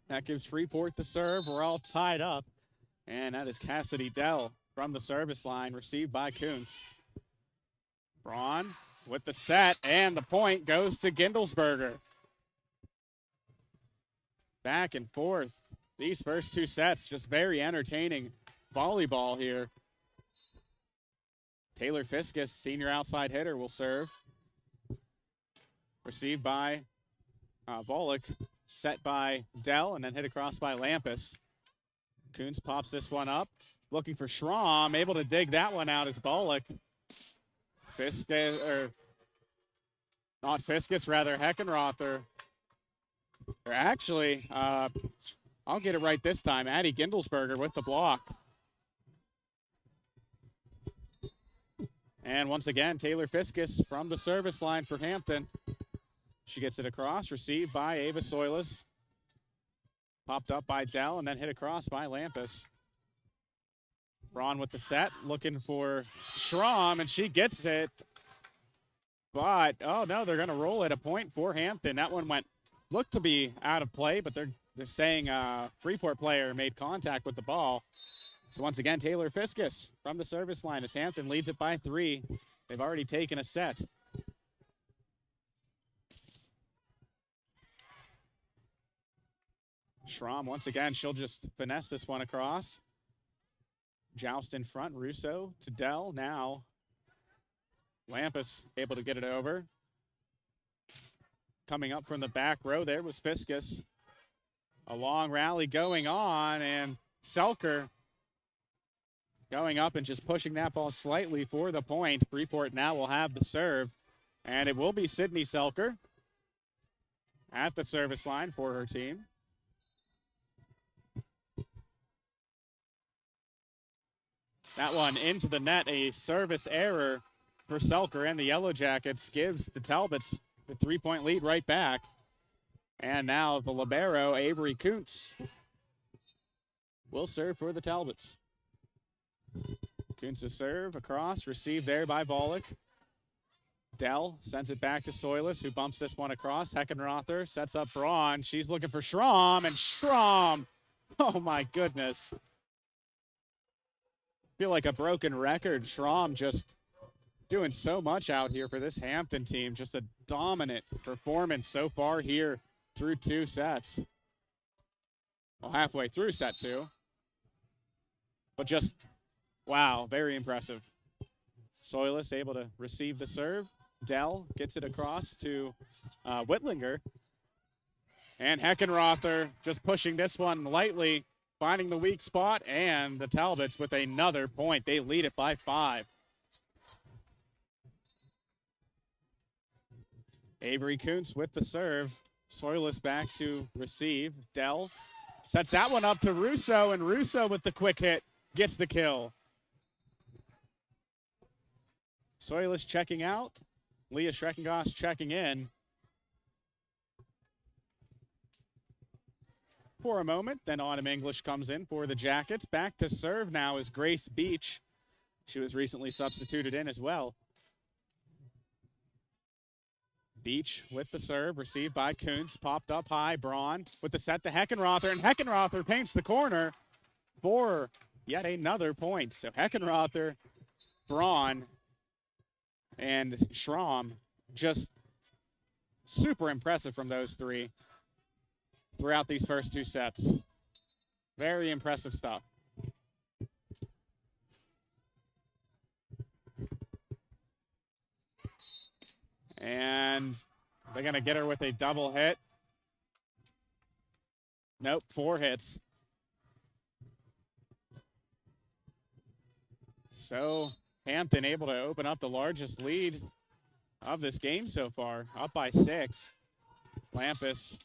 That gives Freeport the serve. We're all tied up. And that is Cassidy Dell from the service line, received by Kuntz. Braun with the set, and the point goes to Gindelsberger. Back and forth. These first two sets, just very entertaining volleyball here. Taylor Fiskus, senior outside hitter, will serve. Received by Volek, set by Dell, and then hit across by Lampus. Kuntz pops this one up, looking for Schramm, able to dig that one out as Volek. Fiskus, or not Fiskus, rather Heckenrother. Or actually, I'll get it right this time. Addie Gindelsberger with the block. And once again, Taylor Fiskus from the service line for Hampton. She gets it across, received by Ava Soilis. Popped up by Dell and then hit across by Lampus. Braun with the set, looking for Schramm, and she gets it. But, oh no, they're going to roll it. A point for Hampton. That one looked to be out of play, but they're saying Freeport player made contact with the ball. So once again, Taylor Fiskus from the service line as Hampton leads it by 3. They've already taken a set. Schramm, once again, she'll just finesse this one across. Joust in front, Russo to Dell. Now Lampus able to get it over. Coming up from the back row there was Fiskus. A long rally going on, and Selker going up and just pushing that ball slightly for the point. Freeport now will have the serve, and it will be Sydney Selker at the service line for her team. That one into the net, a service error for Selker, and the Yellowjackets gives the Talbots the 3-point lead right back. And now the libero, Avery Kuntz, will serve for the Talbots. Kuntz's serve across, received there by Volek. Dell sends it back to Soilis, who bumps this one across. Heckenrother sets up Braun. She's looking for Schramm, and Schramm, oh my goodness. Feel like a broken record. Schramm just doing so much out here for this Hampton team. Just a dominant performance so far here through 2 sets. Well, halfway through set 2. But just, wow, very impressive. Soilis able to receive the serve. Dell gets it across to Whitlinger. And Heckenrother just pushing this one lightly, finding the weak spot, and the Talbots with another point. They lead it by 5. Avery Kuntz with the serve. Soilis back to receive. Dell sets that one up to Russo, and Russo with the quick hit gets the kill. Soilis checking out. Leah Schreckengoss checking in. For a moment, then Autumn English comes in for the Jackets. Back to serve now is Grace Beach. She was recently substituted in as well. Beach with the serve, received by Kuntz, popped up high. Braun with the set to Heckenrother, and Heckenrother paints the corner for yet another point. So Heckenrother, Braun, and Schramm, just super impressive from those 3 throughout these first 2 sets. Very impressive stuff. And they're going to get her with a double hit. Nope, 4 hits. So Hampton able to open up the largest lead of this game so far, up by 6. Lampus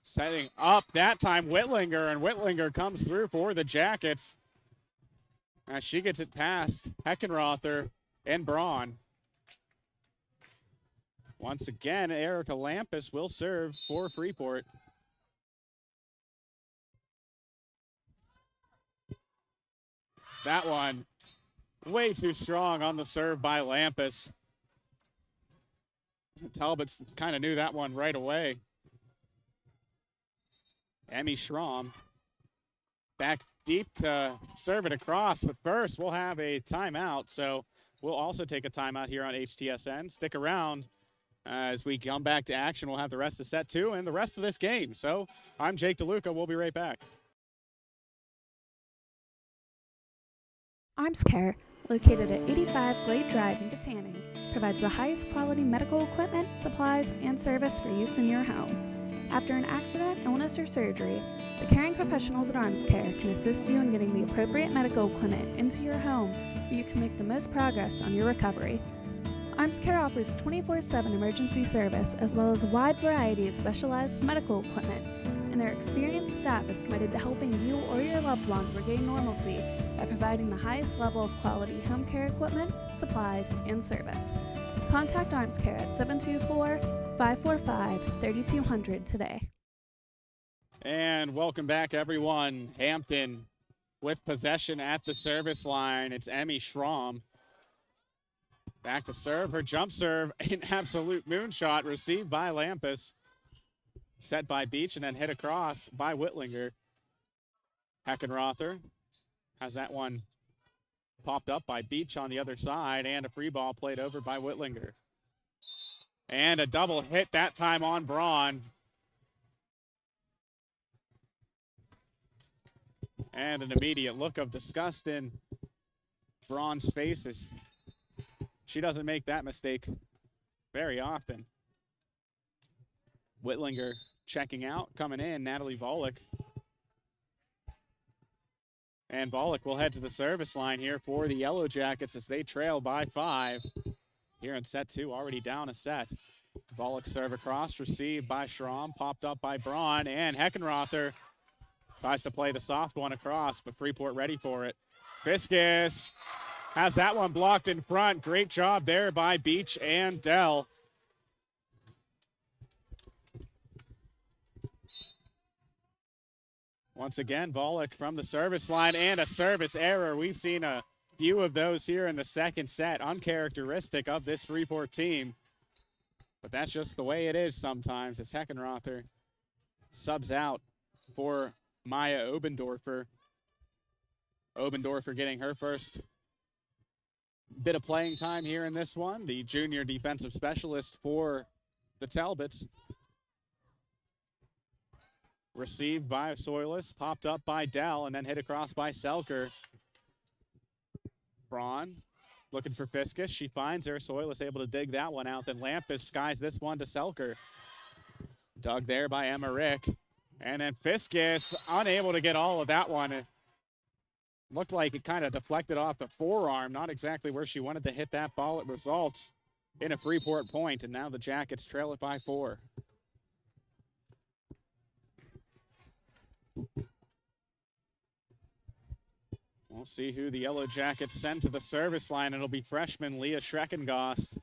setting up that time Whitlinger, and Whitlinger comes through for the Jackets as she gets it past Heckenrother and Braun. Once again, Erica Lampus will serve for Freeport. That one way too strong on the serve by Lampus. Talbots kind of knew that one right away. Emmy Schramm back deep to serve it across, but first we'll have a timeout, so we'll also take a timeout here on HTSN. Stick around as we come back to action. We'll have the rest of set 2 and the rest of this game. So I'm Jake DeLuca. We'll be right back. Arms Care, located at 85 Glade Drive in Katanning, provides the highest quality medical equipment, supplies, and service for use in your home. After an accident, illness, or surgery, the caring professionals at Arms Care can assist you in getting the appropriate medical equipment into your home where you can make the most progress on your recovery. Arms Care offers 24/7 emergency service as well as a wide variety of specialized medical equipment, and their experienced staff is committed to helping you or your loved one regain normalcy by providing the highest level of quality home care equipment, supplies, and service. Contact Arms Care at 724-545-3200 today. And welcome back, everyone. Hampton with possession at the service line. It's Emmy Schramm. Back to serve. Her jump serve, an absolute moonshot, received by Lampus. Set by Beach and then hit across by Whitlinger. Heckenrother has that one popped up by Beach on the other side, and a free ball played over by Whitlinger. And a double hit that time on Braun. And an immediate look of disgust in Braun's face as she doesn't make that mistake very often. Whitlinger checking out, coming in, Natalie Volek. And Volek will head to the service line here for the Yellowjackets as they trail by 5. Here in set 2, already down a set. Volek serve across, received by Schramm, popped up by Braun, and Heckenrother tries to play the soft one across, but Freeport ready for it. Fiskus has that one blocked in front. Great job there by Beach and Dell. Once again, Volek from the service line, and a service error. We've seen a few of those here in the second set, uncharacteristic of this Freeport team. But that's just the way it is sometimes as Heckenrother subs out for Maya Obendorfer. Obendorfer getting her first bit of playing time here in this one, the junior defensive specialist for the Talbots. Received by Soilis, popped up by Dell, and then hit across by Selker. Braun looking for Fiskus. She finds her. Soilis able to dig that one out. Then Lampus skies this one to Selker. Dug there by Emma Rick. And then Fiskus unable to get all of that one. It looked like it kind of deflected off the forearm. Not exactly where she wanted to hit that ball. It results in a Freeport point, and now the Jackets trail it by 4. We'll see who the Yellowjackets send to the service line. It'll be freshman Leah Schreckengost.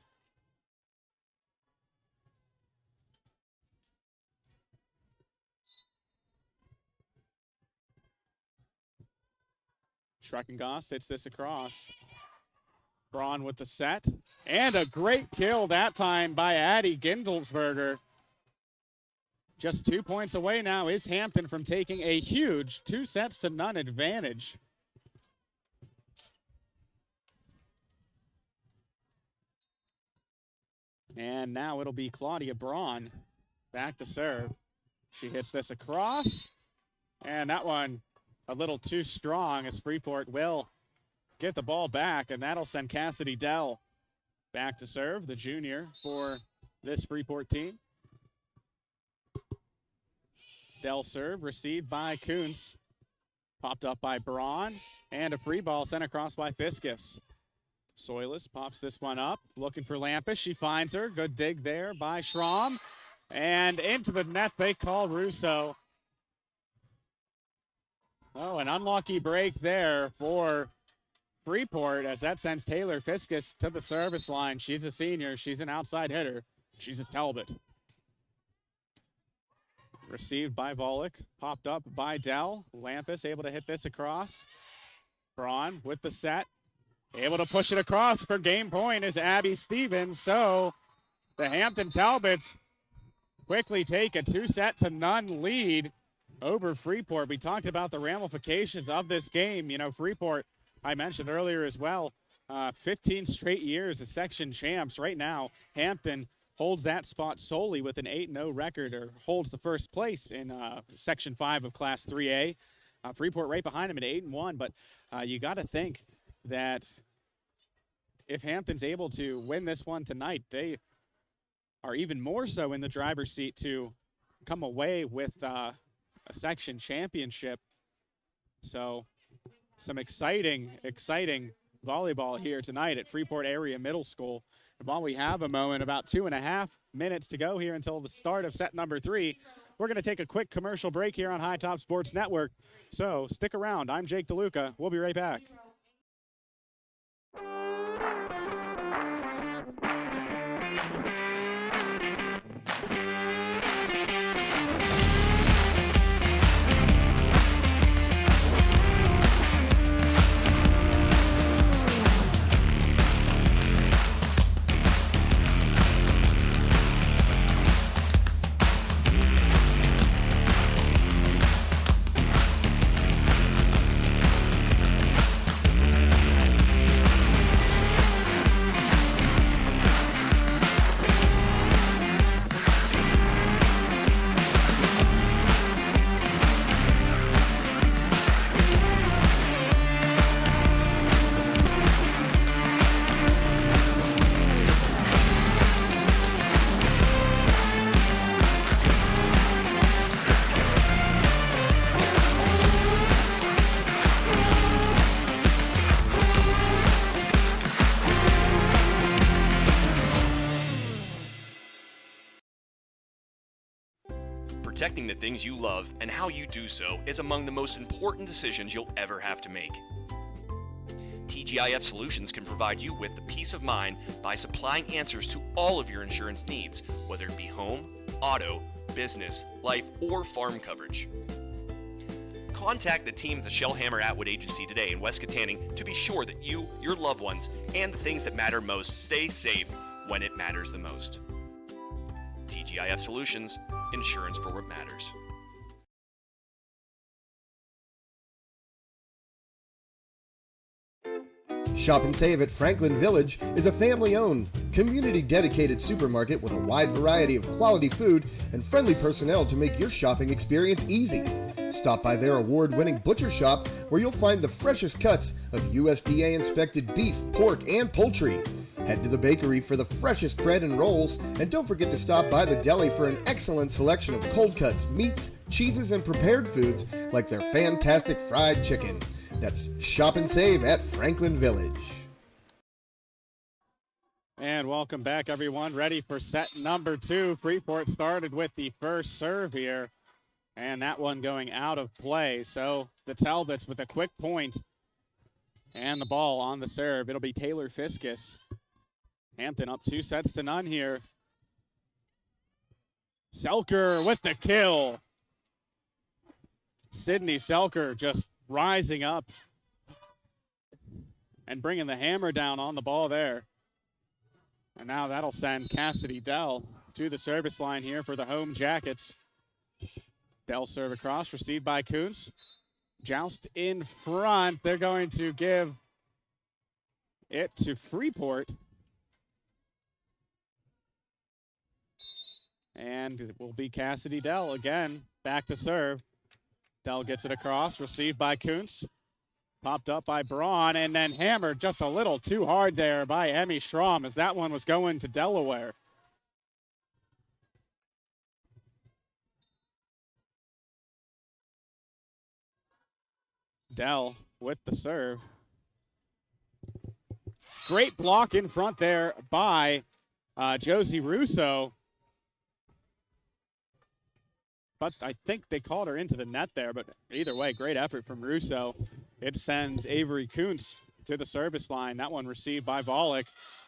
Schreckengost hits this across. Braun with the set. And a great kill that time by Addie Gindelsberger. Just 2 points away now is Hampton from taking a huge 2-0 advantage. And now it'll be Claudia Braun back to serve. She hits this across, and that one a little too strong as Freeport will get the ball back, and that'll send Cassidy Dell back to serve, the junior for this Freeport team. Dell serve, received by Kuntz, popped up by Braun, and a free ball sent across by Fiskus. Soilis pops this one up, looking for Lampus. She finds her. Good dig there by Schramm. And into the net they call Russo. Oh, an unlucky break there for Freeport as that sends Taylor Fiskus to the service line. She's a senior. She's an outside hitter. She's a Talbot. Received by Volek. Popped up by Dell. Lampus able to hit this across. Braun with the set. Able to push it across for game point is Abby Stevens. So the Hampton Talbots quickly take a 2-0 lead over Freeport. We talked about the ramifications of this game. You know, Freeport, I mentioned earlier as well, 15 straight years as section champs. Right now, Hampton holds that spot solely with an 8-0 record, or holds the first place in Section 5 of Class 3A. Freeport right behind him at 8-1, but you got to think that if Hampton's able to win this one tonight, they are even more so in the driver's seat to come away with a section championship. So some exciting volleyball here tonight at Freeport Area Middle School. And while we have a moment, about 2.5 minutes to go here until the start of set number 3, We're going to take a quick commercial break here on High Top Sports Network. So stick around. I'm Jake DeLuca. We'll be right back. Protecting the things you love and how you do so is among the most important decisions you'll ever have to make. TGIF Solutions can provide you with the peace of mind by supplying answers to all of your insurance needs, whether it be home, auto, business, life, or farm coverage. Contact the team at the Shellhammer Atwood Agency today in West Katanning to be sure that you, your loved ones, and the things that matter most stay safe when it matters the most. TGIF Solutions, insurance for what matters. Shop and Save at Franklin Village is a family-owned, community-dedicated supermarket with a wide variety of quality food and friendly personnel to make your shopping experience easy. Stop by their award-winning butcher shop where you'll find the freshest cuts of USDA-inspected beef, pork, and poultry. Head to the bakery for the freshest bread and rolls, and don't forget to stop by the deli for an excellent selection of cold cuts, meats, cheeses, and prepared foods like their fantastic fried chicken. That's Shop and Save at Franklin Village. And welcome back, everyone. Ready for set number 2. Freeport started with the first serve here, and that one going out of play. So the Talbots with a quick point and the ball on the serve. It'll be Taylor Fiskus. Hampton up 2-0 here. Selker with the kill. Sydney Selker just rising up and bringing the hammer down on the ball there. And now that'll send Cassidy Dell to the service line here for the home Jackets. Dell serve across, received by Kuntz. Joust in front. They're going to give it to Freeport. And it will be Cassidy Dell again, back to serve. Dell gets it across, received by Kuntz. Popped up by Braun, and then hammered just a little too hard there by Emmy Schramm as that one was going to Delaware. Dell with the serve. Great block in front there by Josie Russo. But I think they called her into the net there, but either way, great effort from Russo. It sends Avery Kuntz to the service line. That one received by Volek.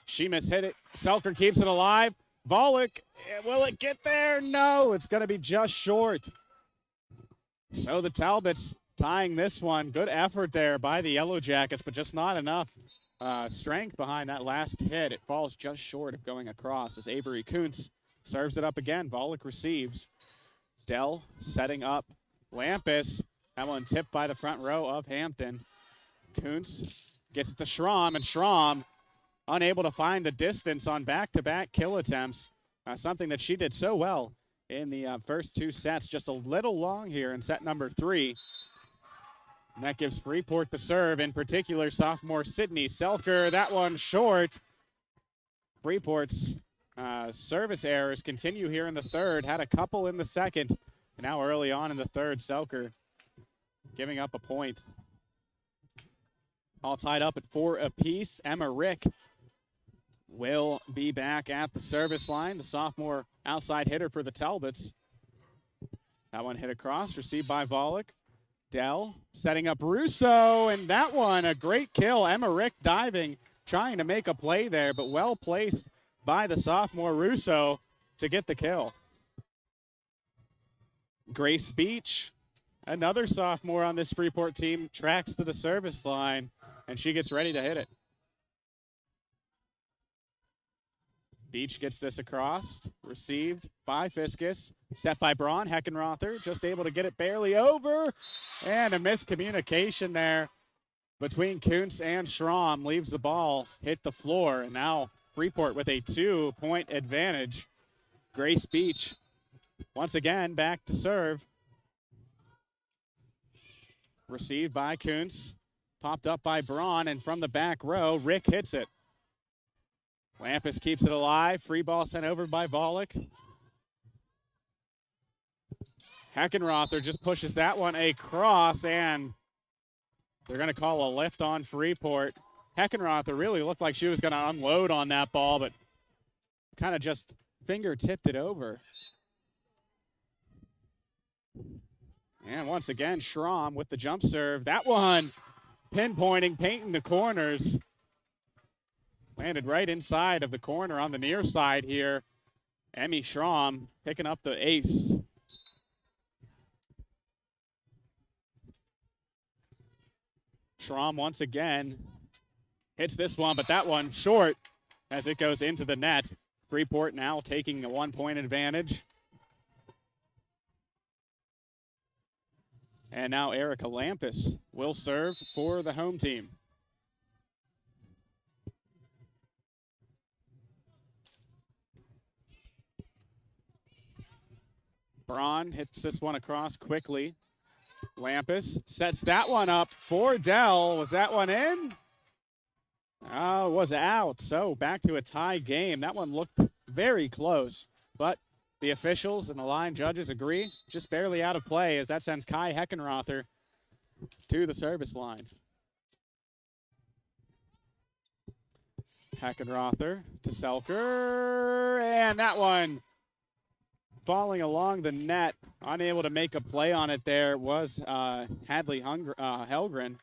She mishit it. Selker keeps it alive. Volek, will it get there? No, it's going to be just short. So the Talbots tying this one. Good effort there by the Yellowjackets, but just not enough strength behind that last hit. It falls just short of going across as Avery Kuntz serves it up again. Volek receives. Dell setting up Lampus. That one tipped by the front row of Hampton. Kuntz gets it to Schramm, and Schramm unable to find the distance on back-to-back kill attempts. Something that she did so well in the first 2 sets. Just a little long here in set number 3. And that gives Freeport the serve, in particular sophomore Sydney Selker. That one short. Freeport's service errors continue here in the third. Had a couple in the second. And now early on in the third, Selker giving up a point. All tied up at 4 apiece. Emma Rick will be back at the service line. The sophomore outside hitter for the Talbots. That one hit across, received by Volek. Dell setting up Russo, and that one, a great kill. Emma Rick diving, trying to make a play there, but well placed by the sophomore Russo to get the kill. Grace Beach, another sophomore on this Freeport team, tracks to the service line, and she gets ready to hit it. Beach gets this across, received by Fiskus, set by Braun. Heckenrother just able to get it barely over, and a miscommunication there between Kuntz and Schramm leaves the ball hit the floor, and now Freeport with a 2-point advantage. Grace Beach once again back to serve. Received by Kuntz, popped up by Braun, and from the back row, Rick hits it. Lampus keeps it alive. Free ball sent over by Volek. Heckenrother just pushes that one across, and they're going to call a lift on Freeport. Heckenrother really looked like she was going to unload on that ball, but kind of just finger-tipped it over. And once again, Schramm with the jump serve. That one pinpointing, painting the corners. Landed right inside of the corner on the near side here. Emmy Schramm picking up the ace. Schramm once again hits this one, but that one short as it goes into the net. Freeport now taking a 1-point advantage. And now Erica Lampus will serve for the home team. Braun hits this one across quickly. Lampus sets that one up for Dell. Was that one in? Oh, it was out. So back to a tie game. That one looked very close, but the officials and the line judges agree. Just barely out of play as that sends Kai Heckenrother to the service line. Heckenrother to Selker, and that one falling along the net, unable to make a play on it there was Hadley Helgren.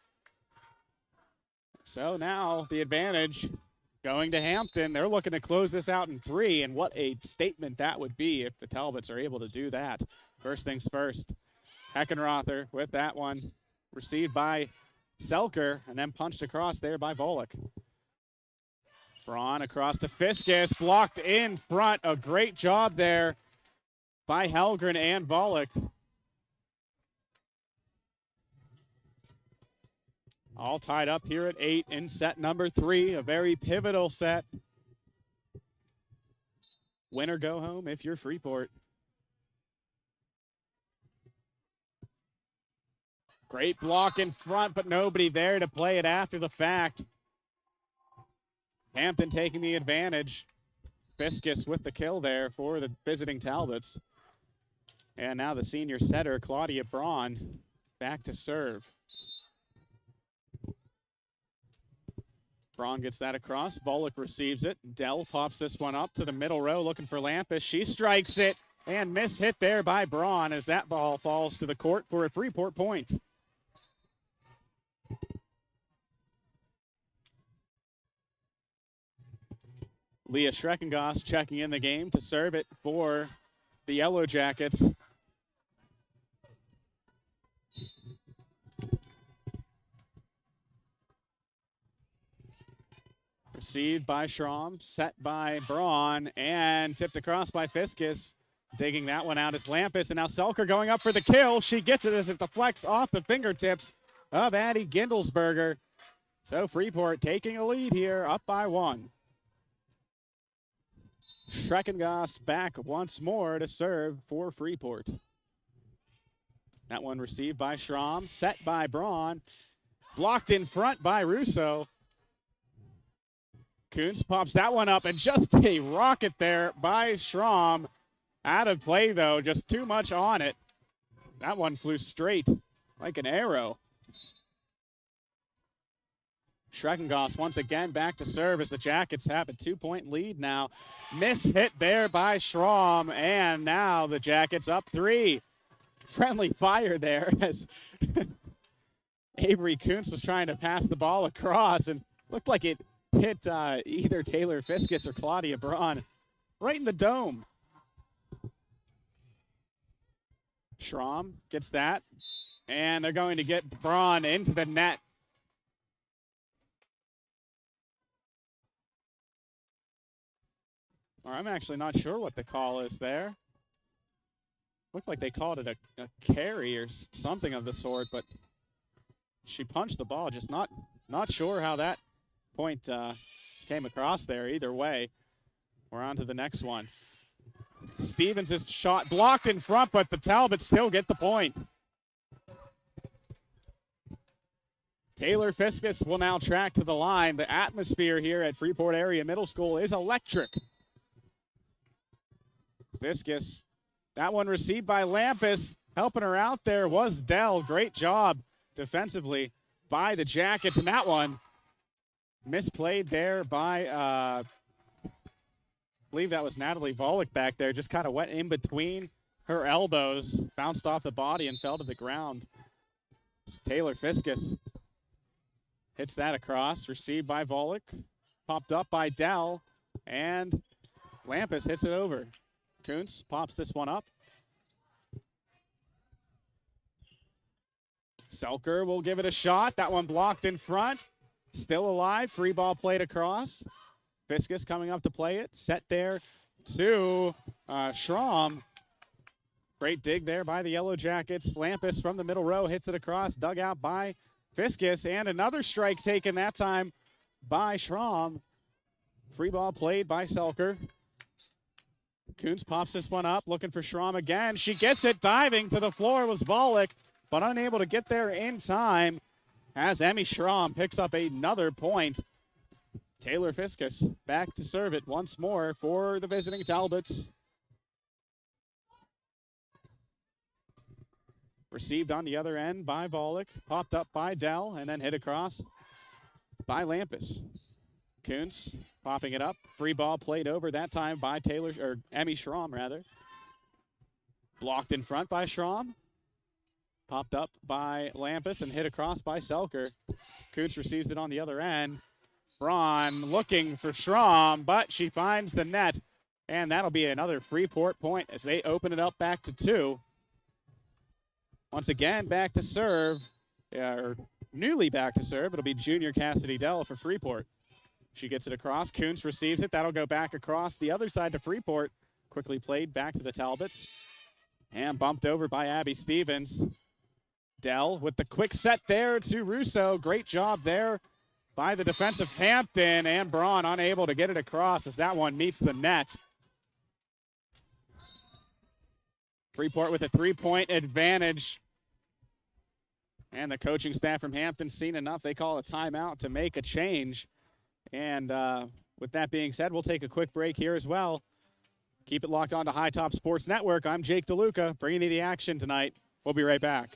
So now the advantage going to Hampton. They're looking to close this out in 3, and what a statement that would be if the Talbots are able to do that. First things first, Heckenrother with that one, received by Selker, and then punched across there by Volek. Braun across to Fiskus, blocked in front. A great job there by Helgren and Volek. All tied up here at 8 in set number 3, a very pivotal set. Win or go home if you're Freeport. Great block in front, but nobody there to play it after the fact. Hampton taking the advantage. Fiskus with the kill there for the visiting Talbots. And now the senior setter, Claudia Braun, back to serve. Braun gets that across. Volek receives it. Dell pops this one up to the middle row looking for Lampus. She strikes it, and miss hit there by Braun as that ball falls to the court for a Freeport point. Leah Schreckengoss checking in the game to serve it for the Yellowjackets. Received by Schramm, set by Braun, and tipped across by Fiskus. Digging that one out is Lampus, and now Selker going up for the kill. She gets it as it deflects off the fingertips of Addie Gindelsberger. So Freeport taking a lead here, up by 1. Schreckengoss back once more to serve for Freeport. That one received by Schramm, set by Braun, blocked in front by Russo. Kuntz pops that one up, and just a rocket there by Schramm. Out of play, though, just too much on it. That one flew straight like an arrow. Schreckengoss once again back to serve as the Jackets have a 2-point lead now. Miss hit there by Schramm, and now the Jackets up 3. friendly fire there as Avery Kuntz was trying to pass the ball across and looked like it hit either Taylor Fiskus or Claudia Braun right in the dome. Schramm gets that, and they're going to get Braun into the net. Or I'm actually not sure what the call is there. Looked like they called it a carry or something of the sort, but she punched the ball. Just not sure how that point came across there. Either way, we're on to the next one. Stevens' shot blocked in front, but the Talbots still get the point. Taylor Fiskus will now track to the line. The atmosphere here at Freeport Area Middle School is electric. Fiskus, that one received by Lampus. Helping her out there was Dell. Great job defensively by the Jackets. And that one misplayed there by, I believe that was Natalie Volleyball back there. Just kind of went in between her elbows, bounced off the body and fell to the ground. So Taylor Fiskus hits that across, received by Volek, popped up by Dell, and Lampus hits it over. Kuntz pops this one up. Selker will give it a shot. That one blocked in front. Still alive. Free ball played across. Fiskus coming up to play it. Set there to Schramm. Great dig there by the Yellowjackets. Lampus from the middle row hits it across. Dug out by Fiskus. And another strike taken that time by Schramm. Free ball played by Selker. Kuntz pops this one up, looking for Schramm again. She gets it, diving to the floor was Volek, but unable to get there in time as Emmy Schramm picks up another point. Taylor Fiskus back to serve it once more for the visiting Talbots. Received on the other end by Volek, popped up by Dell, and then hit across by Lampus. Kuntz popping it up. Free ball played over that time by Emmy Schramm, rather. Blocked in front by Schramm. Popped up by Lampus and hit across by Selker. Kuntz receives it on the other end. Braun looking for Schramm, but she finds the net. And that'll be another Freeport point as they open it up back to 2. Once again, back to serve, or newly back to serve. It'll be junior Cassidy Dell for Freeport. She gets it across. Kuntz receives it. That'll go back across the other side to Freeport. Quickly played back to the Talbots. And bumped over by Abby Stevens. Dell with the quick set there to Russo. Great job there by the defensive Hampton. And Braun unable to get it across as that one meets the net. Freeport with a 3-point advantage. And the coaching staff from Hampton seen enough. They call a timeout to make a change. And with that being said, we'll take a quick break here as well. Keep it locked on to High Top Sports Network. I'm Jake DeLuca, bringing you the action tonight. We'll be right back.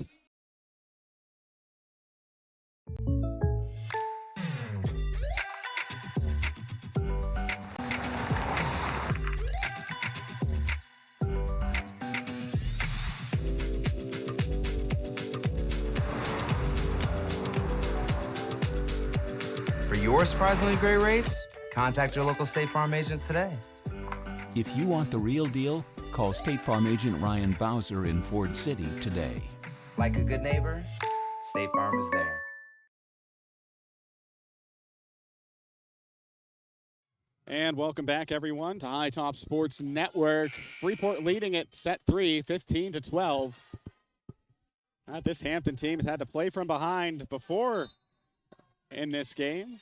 For your surprisingly great rates, contact your local State Farm agent today. If you want the real deal, call State Farm agent Ryan Bowser in Ford City today. Like a good neighbor, State Farm is there. And welcome back, everyone, to High Top Sports Network. Freeport leading it set 3, 15-12. This Hampton team has had to play from behind before in this game.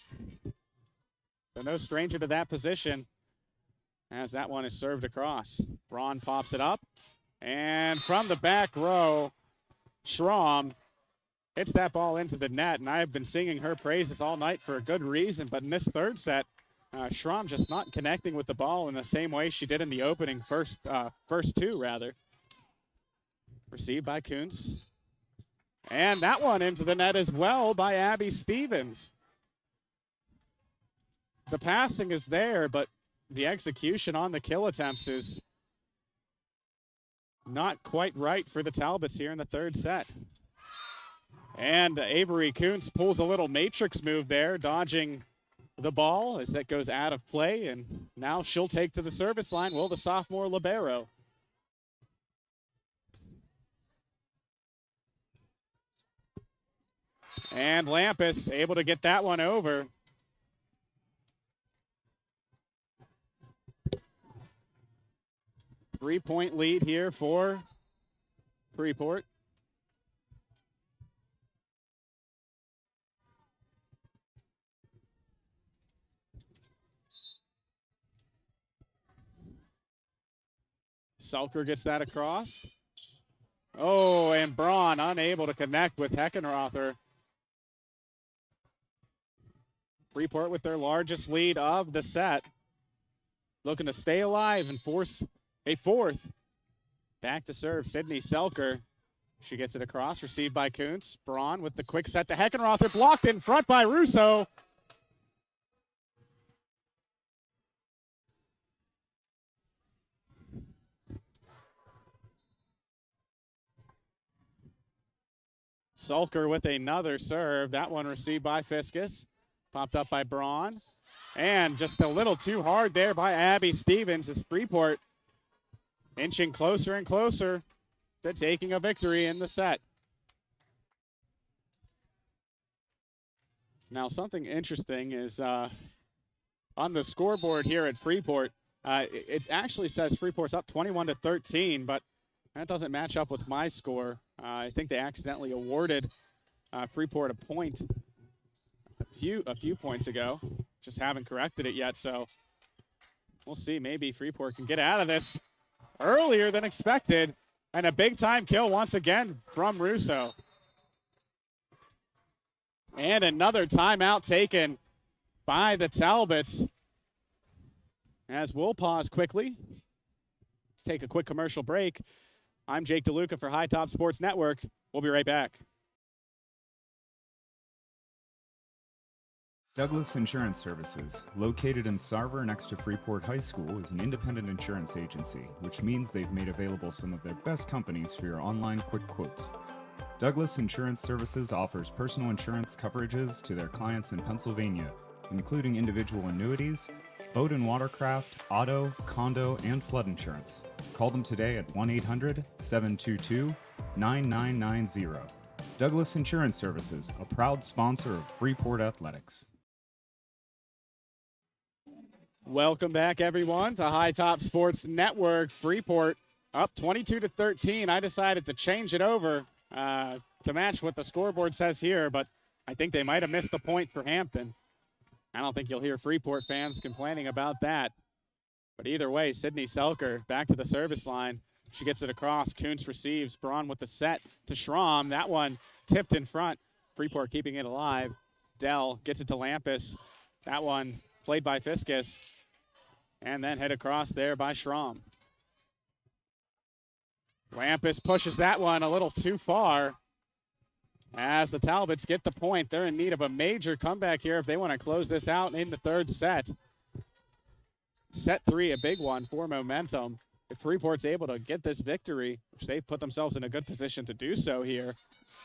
So no stranger to that position as that one is served across. Braun pops it up. And from the back row, Schramm hits that ball into the net. And I've been singing her praises all night for a good reason. But in this third set, Schramm just not connecting with the ball in the same way she did in the opening first two, rather. Received by Kuntz. And that one into the net as well by Abby Stevens. The passing is there, but the execution on the kill attempts is not quite right for the Talbots here in the third set. And Avery Kuntz pulls a little matrix move there, dodging the ball as that goes out of play, and now she'll take to the service line, will the sophomore libero. And Lampus able to get that one over. Three-point lead here for Freeport. Selker gets that across. Oh, and Braun unable to connect with Heckenrother. Freeport with their largest lead of the set. Looking to stay alive and force a fourth. Back to serve, Sydney Selker. She gets it across, received by Kuntz. Braun with the quick set to Heckenrother, blocked in front by Russo. Selker with another serve. That one received by Fiskus. Popped up by Braun. And just a little too hard there by Abby Stevens as Freeport inching closer and closer to taking a victory in the set. Now, something interesting is on the scoreboard here at Freeport, it actually says Freeport's up 21-13, but that doesn't match up with my score. I think they accidentally awarded Freeport a point a few points ago. Just haven't corrected it yet, so we'll see. Maybe Freeport can get out of this earlier than expected. And a big-time kill once again from Russo. And another timeout taken by the Talbots. As we'll pause quickly. Let's take a quick commercial break. I'm Jake DeLuca for High Top Sports Network. We'll be right back. Douglas Insurance Services, located in Sarver next to Freeport High School, is an independent insurance agency, which means they've made available some of their best companies for your online quick quotes. Douglas Insurance Services offers personal insurance coverages to their clients in Pennsylvania, including individual annuities, boat and watercraft, auto, condo, and flood insurance. Call them today at 1-800-722-9990. Douglas Insurance Services, a proud sponsor of Freeport Athletics. Welcome back, everyone, to High Top Sports Network. Freeport up 22-13. I decided to change it over to match what the scoreboard says here, but I think they might have missed a point for Hampton. I don't think you'll hear Freeport fans complaining about that. But either way, Sydney Selker back to the service line. She gets it across. Kuntz receives. Braun with the set to Schramm. That one tipped in front. Freeport keeping it alive. Dell gets it to Lampus. That one played by Fiskus. And then hit across there by Schramm. Lampus pushes that one a little too far. As the Talbots get the point, they're in need of a major comeback here if they want to close this out in the third set. Set 3, a big one for momentum. If Freeport's able to get this victory, which they've put themselves in a good position to do so here,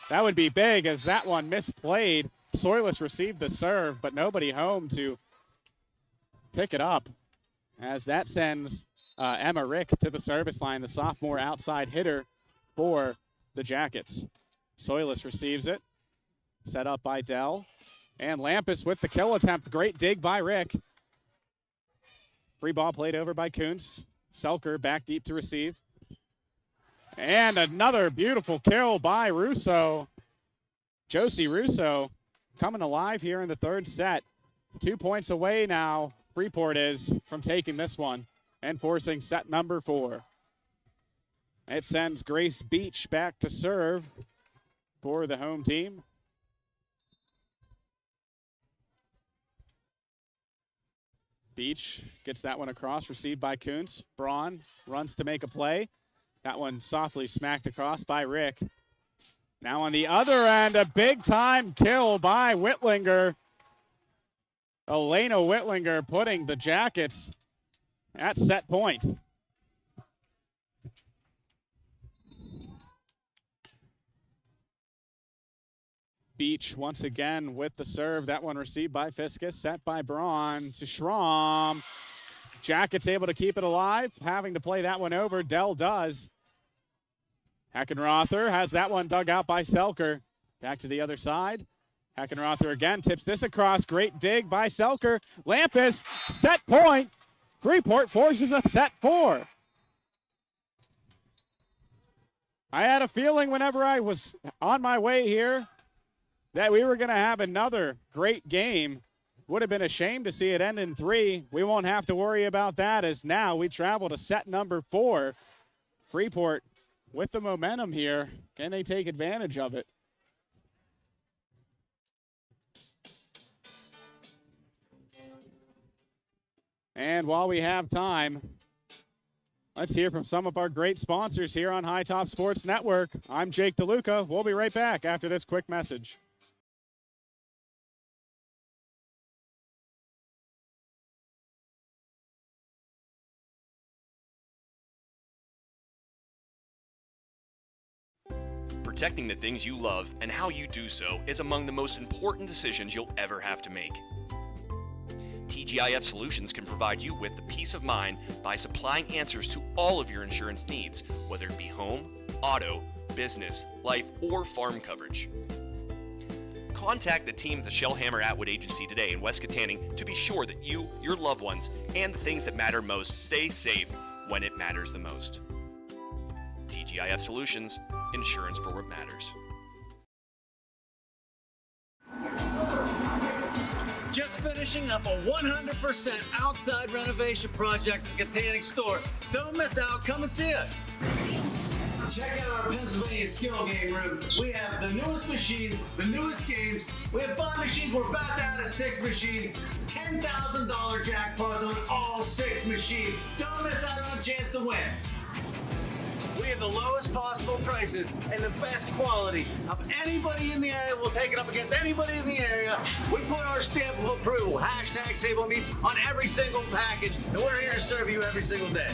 that would be big as that one misplayed. Soilus received the serve, but nobody home to pick it up. As that sends Emma Rick to the service line, the sophomore outside hitter for the Jackets. Soilus receives it. Set up by Dell. And Lampus with the kill attempt. Great dig by Rick. Free ball played over by Kuntz. Selker back deep to receive. And another beautiful kill by Russo. Josie Russo coming alive here in the third set. 2 points away now, Freeport is, from taking this one and forcing set number 4. It sends Grace Beach back to serve for the home team. Beach gets that one across, received by Kuntz. Braun runs to make a play. That one softly smacked across by Rick. Now on the other end, a big-time kill by Whitlinger. Elena Whitlinger putting the Jackets at set point. Beach once again with the serve. That one received by Fiskus, set by Braun to Schramm. Jackets able to keep it alive, having to play that one over. Dell does. Heckenrother has that one dug out by Selker. Back to the other side. Heckenrother again tips this across. Great dig by Selker. Lampus, set point. Freeport forces a set 4. I had a feeling whenever I was on my way here that we were going to have another great game. Would have been a shame to see it end in 3. We won't have to worry about that, as now we travel to set number 4. Freeport with the momentum here. Can they take advantage of it? And while we have time, let's hear from some of our great sponsors here on High Top Sports Network. I'm Jake DeLuca. We'll be right back after this quick message. Protecting the things you love and how you do so is among the most important decisions you'll ever have to make. TGIF Solutions can provide you with the peace of mind by supplying answers to all of your insurance needs, whether it be home, auto, business, life, or farm coverage. Contact the team at the Shellhammer Atwood Agency today in West Katanning to be sure that you, your loved ones, and the things that matter most stay safe when it matters the most. TGIF Solutions, insurance for what matters. Just finishing up a 100% outside renovation project at Katanning Store. Don't miss out. Come and see us. Check out our Pennsylvania skill game room. We have the newest machines, the newest games. We have 5 machines. We're about to add a 6th machine. $10,000 jackpots on all 6 machines. Don't miss out on a chance to win. We have the lowest possible prices and the best quality of anybody in the area. We'll take it up against anybody in the area. We put our stamp of approval, hashtag Sable Meat, on every single package, and we're here to serve you every single day.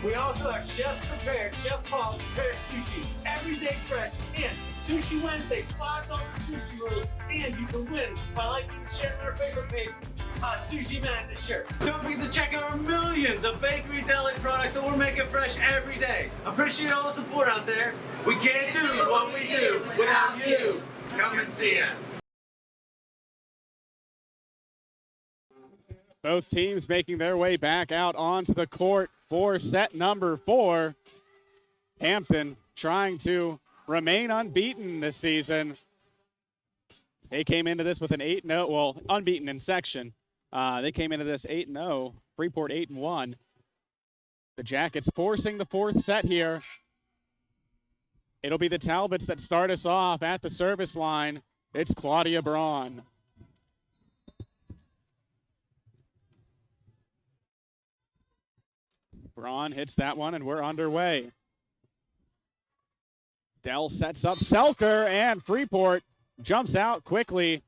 We also have chef-prepared, chef-quality prepared sushi, everyday fresh, and Sushi Wednesday, $5 sushi rolls, and you can win by liking and sharing our favorite page, Sushi Madness shirt. Don't forget to check out our millions of bakery deli products that we're making fresh every day. Appreciate all the support out there. We can't do what we do without you. Come and see us. Both teams making their way back out onto the court for set number 4. Hampton trying to remain unbeaten this season. They came into this with an 8-0, well, unbeaten in section. They came into this 8-0, Freeport 8-1. The Jackets forcing the 4th set here. It'll be the Talbots that start us off at the service line. It's Claudia Braun. Braun hits that one, and we're underway. Dell sets up Selker, and Freeport jumps out quickly.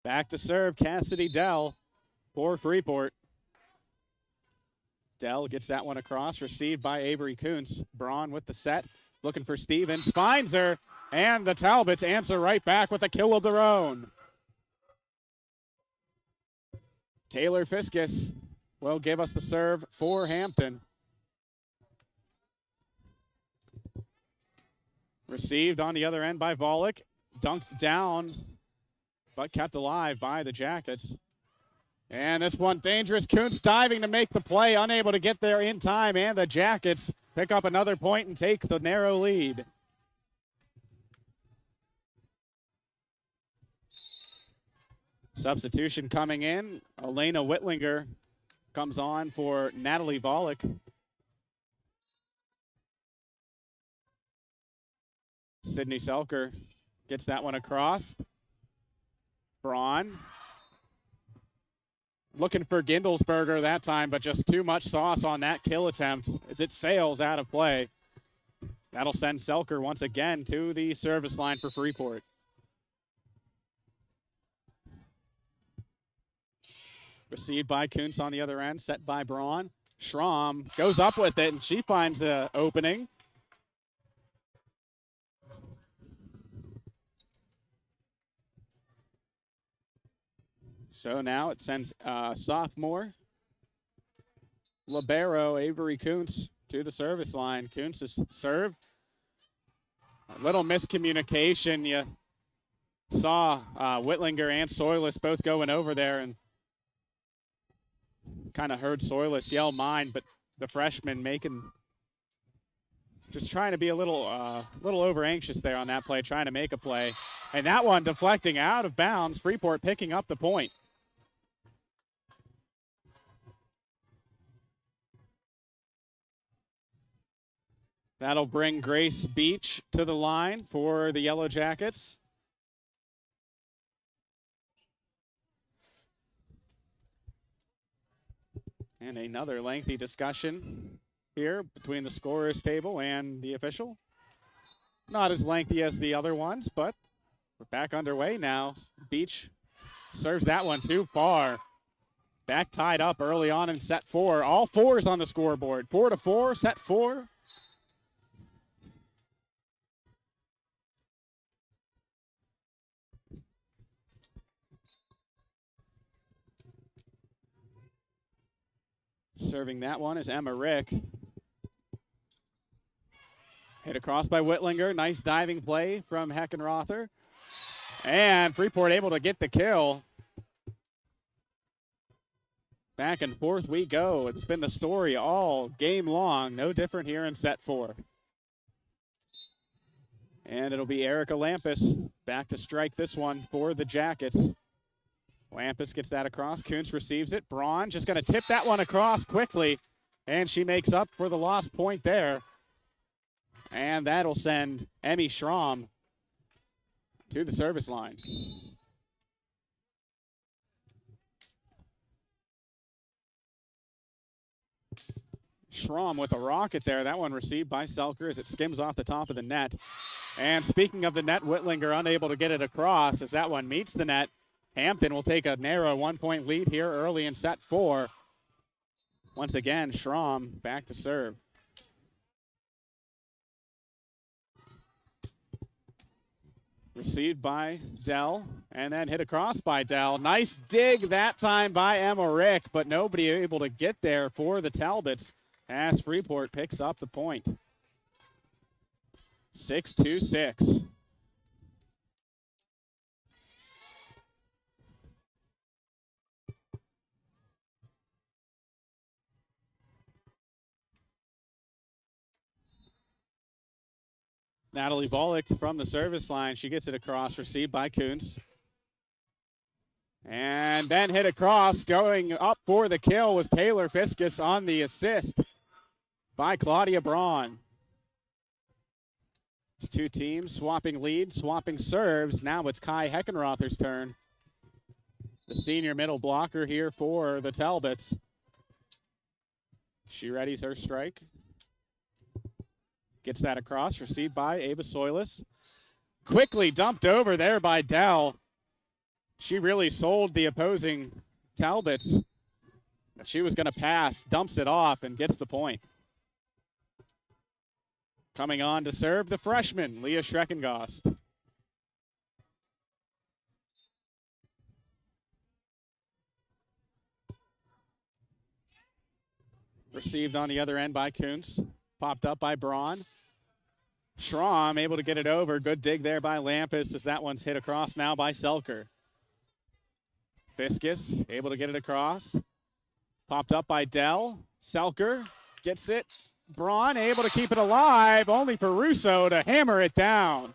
Back to serve, Cassidy Dell for Freeport. Dell gets that one across, received by Avery Kuntz. Braun with the set, looking for Stevens, finds her, and the Talbots answer right back with a kill of their own. Taylor Fiskus will give us the serve for Hampton. Received on the other end by Volek. Dunked down, but kept alive by the Jackets. And this one dangerous. Kuntz diving to make the play, unable to get there in time, and the Jackets pick up another point and take the narrow lead. Substitution coming in. Elena Whitlinger comes on for Natalie Volek. Sydney Selker gets that one across. Braun looking for Gindelsberger that time, but just too much sauce on that kill attempt as it sails out of play. That'll send Selker once again to the service line for Freeport. Received by Kuntz on the other end, set by Braun. Schramm goes up with it, and she finds an opening. So now it sends sophomore libero Avery Kuntz to the service line. Kuntz's serve. A little miscommunication. You saw Whitlinger and Soilis both going over there, and kind of heard Soilis yell mine, but the freshman just trying to be a little over anxious there on that play, trying to make a play. And that one deflecting out of bounds, Freeport picking up the point. That'll bring Grace Beach to the line for the Yellowjackets. And another lengthy discussion here between the scorer's table and the official. Not as lengthy as the other ones, but we're back underway now. Beach serves that one too far. Back tied up early on in set 4. All fours on the scoreboard. 4-4, set 4. Serving that one is Emma Rick. Hit across by Whitlinger. Nice diving play from Heckenrother. And Freeport able to get the kill. Back and forth we go. It's been the story all game long. No different here in set 4. And it'll be Erica Lampus back to strike this one for the Jackets. Lampus gets that across. Kuntz receives it. Braun just going to tip that one across quickly. And she makes up for the lost point there. And that'll send Emmy Schramm to the service line. Schramm with a rocket there. That one received by Selker as it skims off the top of the net. And speaking of the net, Whitlinger unable to get it across as that one meets the net. Hampton will take a narrow 1-point lead here early in set 4. Once again, Schramm back to serve. Received by Dell, and then hit across by Dell. Nice dig that time by Emma Rick, but nobody able to get there for the Talbots as Freeport picks up the point. 6-6. Natalie Volek from the service line. She gets it across, received by Kuntz. And then hit across, going up for the kill was Taylor Fiskus on the assist by Claudia Braun. It's two teams swapping leads, swapping serves. Now it's Kai Heckenrother's turn. The senior middle blocker here for the Talbots. She readies her strike. Gets that across, received by Ava Soilis. Quickly dumped over there by Dell. She really sold the opposing Talbots. She was going to pass, dumps it off, and gets the point. Coming on to serve the freshman, Leah Schreckengost. Received on the other end by Kuntz. Popped up by Braun. Schramm able to get it over. Good dig there by Lampus as that one's hit across now by Selker. Fiskus able to get it across. Popped up by Dell. Selker gets it. Braun able to keep it alive, only for Russo to hammer it down.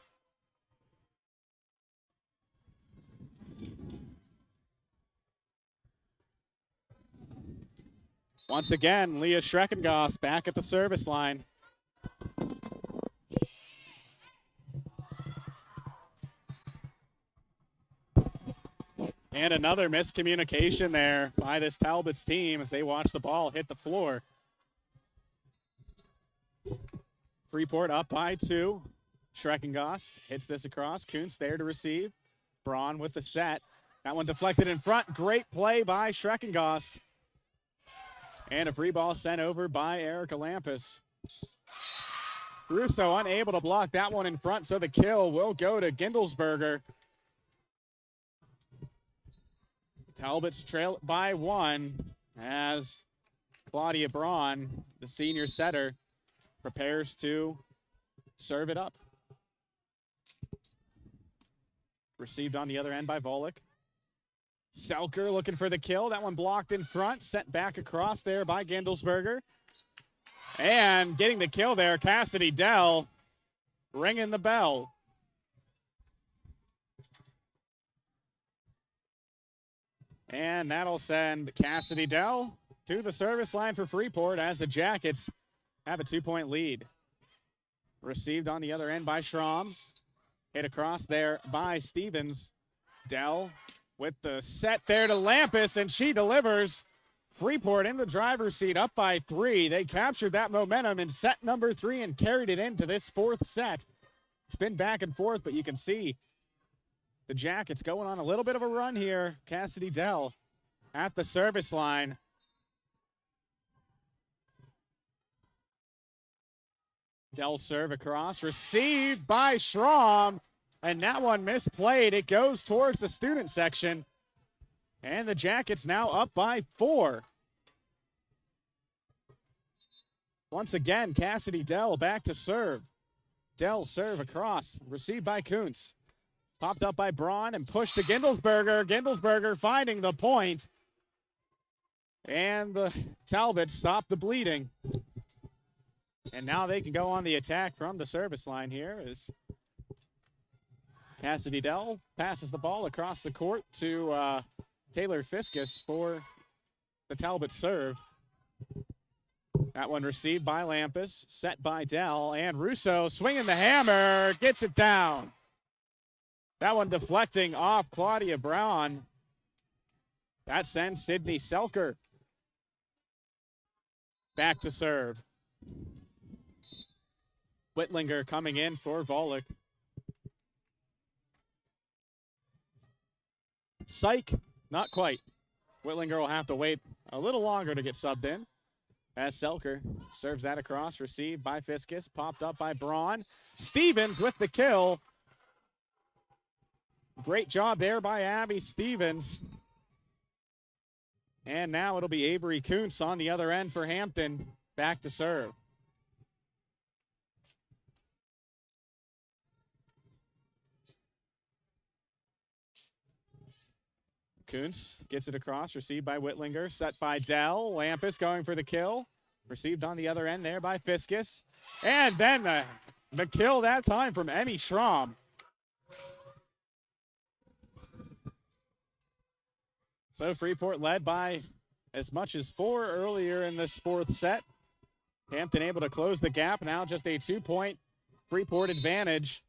Once again, Leah Schreckengost back at the service line. And another miscommunication there by this Talbots team as they watch the ball hit the floor. Freeport up by 2. Schreckengost hits this across. Kuntz there to receive. Braun with the set. That one deflected in front. Great play by Schreckengost. And a free ball sent over by Erica Lampus. Russo unable to block that one in front, so the kill will go to Gindelsberger. Talbots trail by 1 as Claudia Braun, the senior setter, prepares to serve it up. Received on the other end by Volek. Selker looking for the kill. That one blocked in front, sent back across there by Gindelsberger. And getting the kill there, Cassidy Dell ringing the bell. And that'll send Cassidy Dell to the service line for Freeport as the Jackets have a 2-point lead. Received on the other end by Schramm. Hit across there by Stevens. Dell with the set there to Lampus, and she delivers. Freeport in the driver's seat up by 3. They captured that momentum in set number 3 and carried it into this 4th set. It's been back and forth, but you can see the Jackets going on a little bit of a run here. Cassidy Dell at the service line. Dell serve across, received by Schramm, and that one misplayed. It goes towards the student section, and the Jackets now up by 4. Once again, Cassidy Dell back to serve. Dell serve across, received by Kuntz. Popped up by Braun and pushed to Gindelsberger. Gindelsberger finding the point. And the Talbots stop the bleeding. And now they can go on the attack from the service line here as Cassidy Dell passes the ball across the court to Taylor Fiskus for the Talbot serve. That one received by Lampus, set by Dell, and Russo swinging the hammer, gets it down. That one deflecting off Claudia Braun. That sends Sydney Selker back to serve. Whitlinger coming in for Volek. Psych, not quite. Whitlinger will have to wait a little longer to get subbed in. As Selker serves that across, received by Fiskus, popped up by Braun. Stevens with the kill. Great job there by Abby Stevens. And now it'll be Avery Kuntz on the other end for Hampton, back to serve. Kuntz gets it across, received by Whitlinger, set by Dell. Lampus going for the kill. Received on the other end there by Fiskus. And then the kill that time from Emmy Schramm. So Freeport led by as much as 4 earlier in this 4th set. Hampton able to close the gap. Now just a 2-point Freeport advantage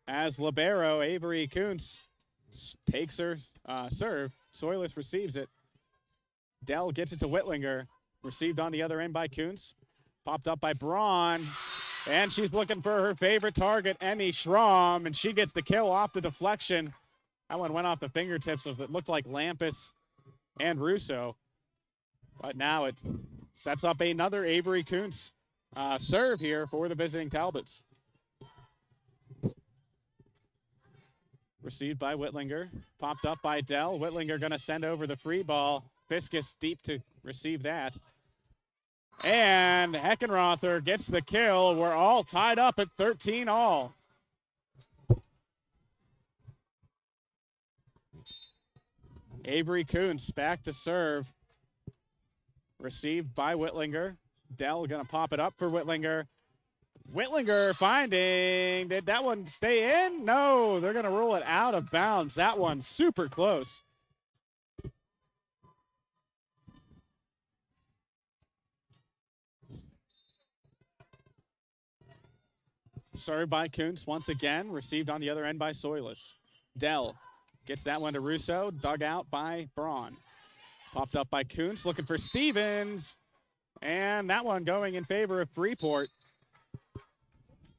as libero Avery Kuntz takes her serve. Soilis receives it. Dell gets it to Whitlinger. Received on the other end by Kuntz. Popped up by Braun. And she's looking for her favorite target, Emmy Schramm, and she gets the kill off the deflection. That one went off the fingertips of it looked like Lampus and Russo. But now it sets up another Avery Kuntz serve here for the visiting Talbots. Received by Whitlinger. Popped up by Dell. Whitlinger going to send over the free ball. Fiskus deep to receive that. And Heckenrother gets the kill. We're all tied up at 13 all. Avery Kuntz back to serve. Received by Whitlinger. Dell going to pop it up for Whitlinger. Whitlinger finding, did that one stay in? No, they're going to rule it out of bounds. That one super close. Served by Kuntz once again. Received on the other end by Soilis. Dell gets that one to Russo. Dug out by Braun. Popped up by Kuntz. Looking for Stevens. And that one going in favor of Freeport.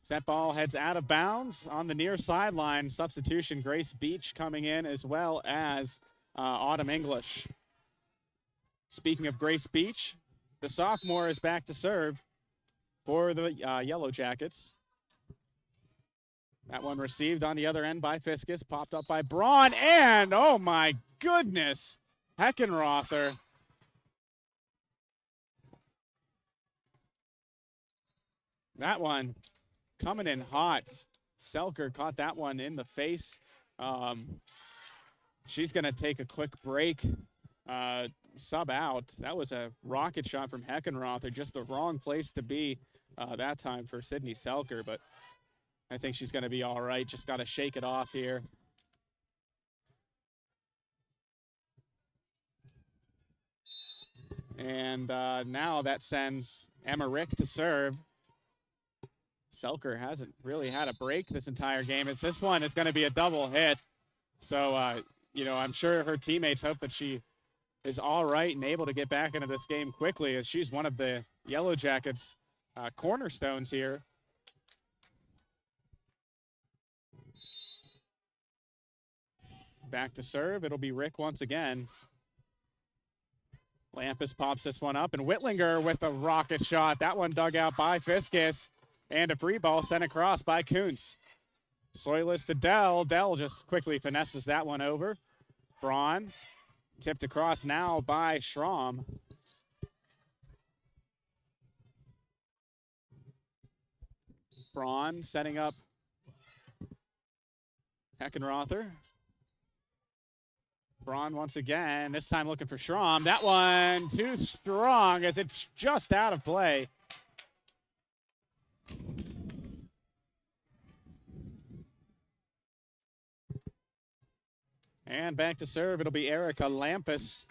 Set ball heads out of bounds on the near sideline. Substitution, Grace Beach coming in, as well as Autumn English. Speaking of Grace Beach, the sophomore is back to serve for the Yellowjackets. That one received on the other end by Fiskus, popped up by Braun, and oh my goodness, Heckenrother. That one coming in hot. Selker caught that one in the face. She's going to take a quick break, sub out. That was a rocket shot from Heckenrother, just the wrong place to be that time for Sydney Selker, but I think she's going to be all right. Just got to shake it off here. And now that sends Emma Rick to serve. Selker hasn't really had a break this entire game. It's this one. It's going to be a double hit. So, you know, I'm sure her teammates hope that she is all right and able to get back into this game quickly, as she's one of the Yellowjackets' cornerstones here. Back to serve. It'll be Rick once again. Lampus pops this one up, and Whitlinger with a rocket shot. That one dug out by Fiskus, and a free ball sent across by Kuntz. Soilus to Dell. Dell just quickly finesses that one over. Braun tipped across now by Schramm. Braun setting up Heckenrother. Braun once again, this time looking for Schramm. That one too strong as it's just out of play. And back to serve, it'll be Erica Lampus.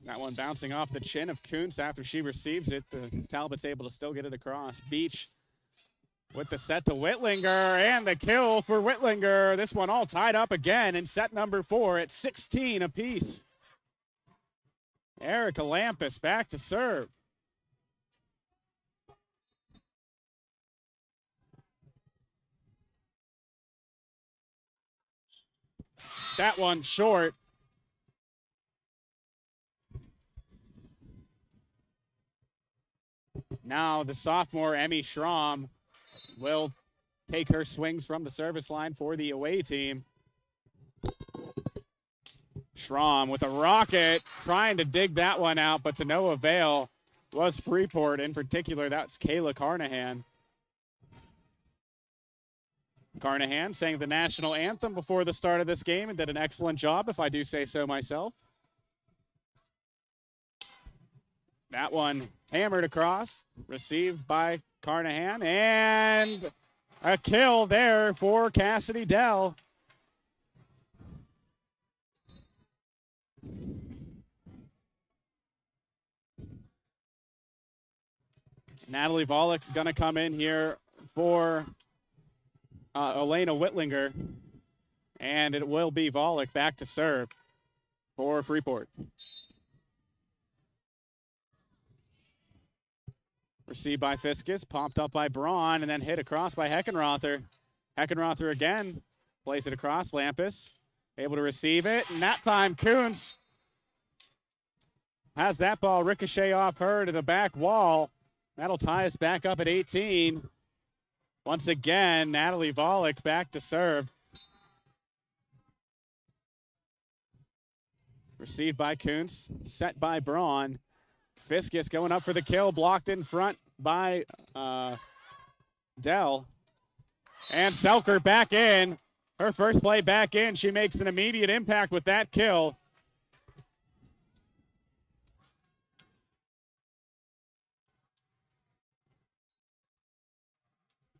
That one bouncing off the chin of Kuntz after she receives it. Talbot's able to still get it across. Beach with the set to Whitlinger, and the kill for Whitlinger. This one all tied up again in set number 4 at 16 apiece. Erica Lampus back to serve. That one short. Now the sophomore Emmy Schramm will take her swings from the service line for the away team. Schramm with a rocket, trying to dig that one out, but to no avail. Was Freeport in particular. That's Kayla Carnahan. Carnahan sang the national anthem before the start of this game and did an excellent job, if I do say so myself. That one hammered across, received by Carnahan, and a kill there for Cassidy Dell. Natalie Volek going to come in here for Elena Whitlinger, and it will be Volek back to serve for Freeport. Received by Fiskus, popped up by Braun, and then hit across by Heckenrother. Heckenrother again plays it across. Lampus able to receive it, and that time Kuntz has that ball ricochet off her to the back wall. That'll tie us back up at 18. Once again, Natalie Volek back to serve. Received by Kuntz, set by Braun. Fiskus going up for the kill, blocked in front by Dell. And Selker back in. Her first play back in. She makes an immediate impact with that kill.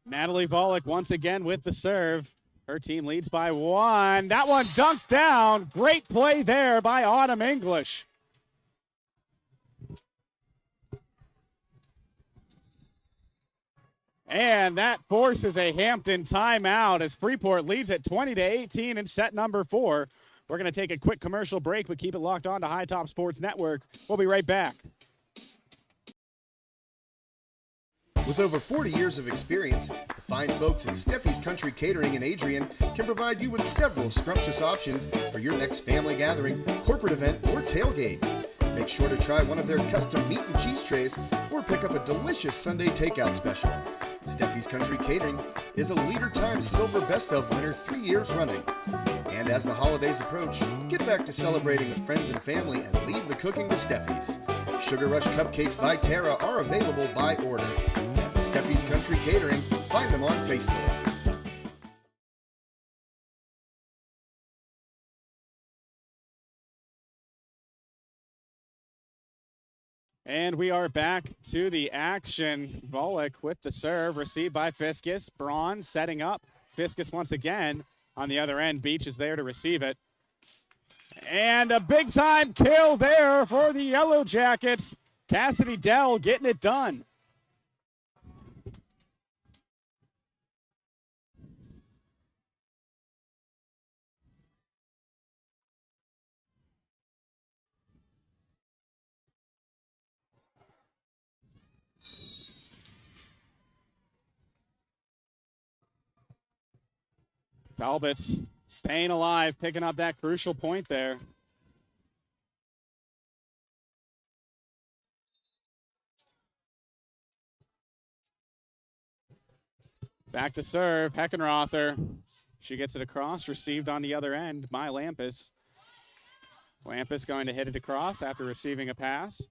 Natalie Volek once again with the serve. Her team leads by 1. That one dunked down. Great play there by Autumn English. And that forces a Hampton timeout as Freeport leads at 20-18 in set number 4 We're going to take a quick commercial break, but keep it locked on to High Top Sports Network. We'll be right back. With over 40 years of experience, the fine folks at Steffi's Country Catering in Adrian can provide you with several scrumptious options for your next family gathering, corporate event, or tailgate. Make sure to try one of their custom meat and cheese trays or pick up a delicious Sunday takeout special. Steffi's Country Catering is a Leader Times Silver Best of winner 3 years running. And as the holidays approach, get back to celebrating with friends and family and leave the cooking to Steffi's. Sugar Rush Cupcakes by Tara are available by order. That's Steffi's Country Catering. Find them on Facebook. And we are back to the action. Volek with the serve, received by Fiskus. Braun setting up. Fiskus once again on the other end. Beach is there to receive it. And a big-time kill there for the Yellowjackets. Cassidy Dell getting it done. Talbots staying alive, picking up that crucial point there. Back to serve, Heckenrother. She gets it across, received on the other end by Lampus. Lampus going to hit it across after receiving a pass.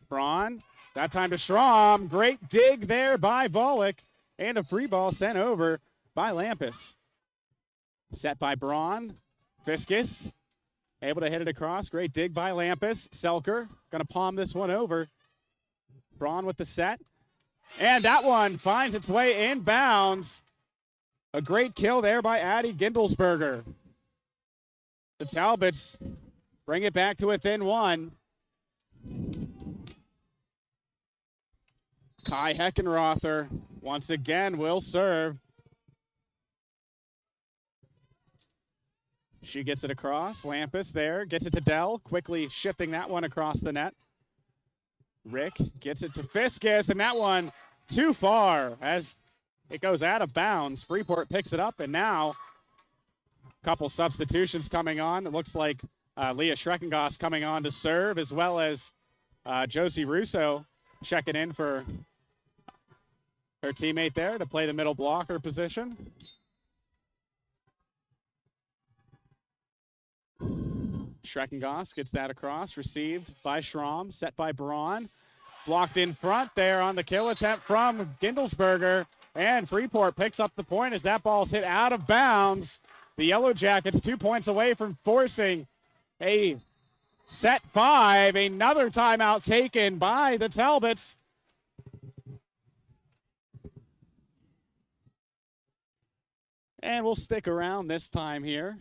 Braun, that time to Schramm. Great dig there by Volek, and a free ball sent over by Lampus. Set by Braun. Fiskus able to hit it across. Great dig by Lampus. Selker going to palm this one over. Braun with the set. And that one finds its way inbounds. A great kill there by Addie Gindelsberger. The Talbots bring it back to within one. Kai Heckenrother once again will serve. She gets it across. Lampus there, gets it to Dell, quickly shifting that one across the net. Rick gets it to Fiskus, and that one too far as it goes out of bounds. Freeport picks it up, and now a couple substitutions coming on. It looks like Leah Schreckengoss coming on to serve, as well as Josie Russo checking in for her teammate there to play the middle blocker position. Schreckengoss gets that across, received by Schramm, set by Braun. Blocked in front there on the kill attempt from Gindelsberger, and Freeport picks up the point as that ball's hit out of bounds. The Yellowjackets 2 points away from forcing a set 5. Another timeout taken by the Talbots. And we'll stick around this time here.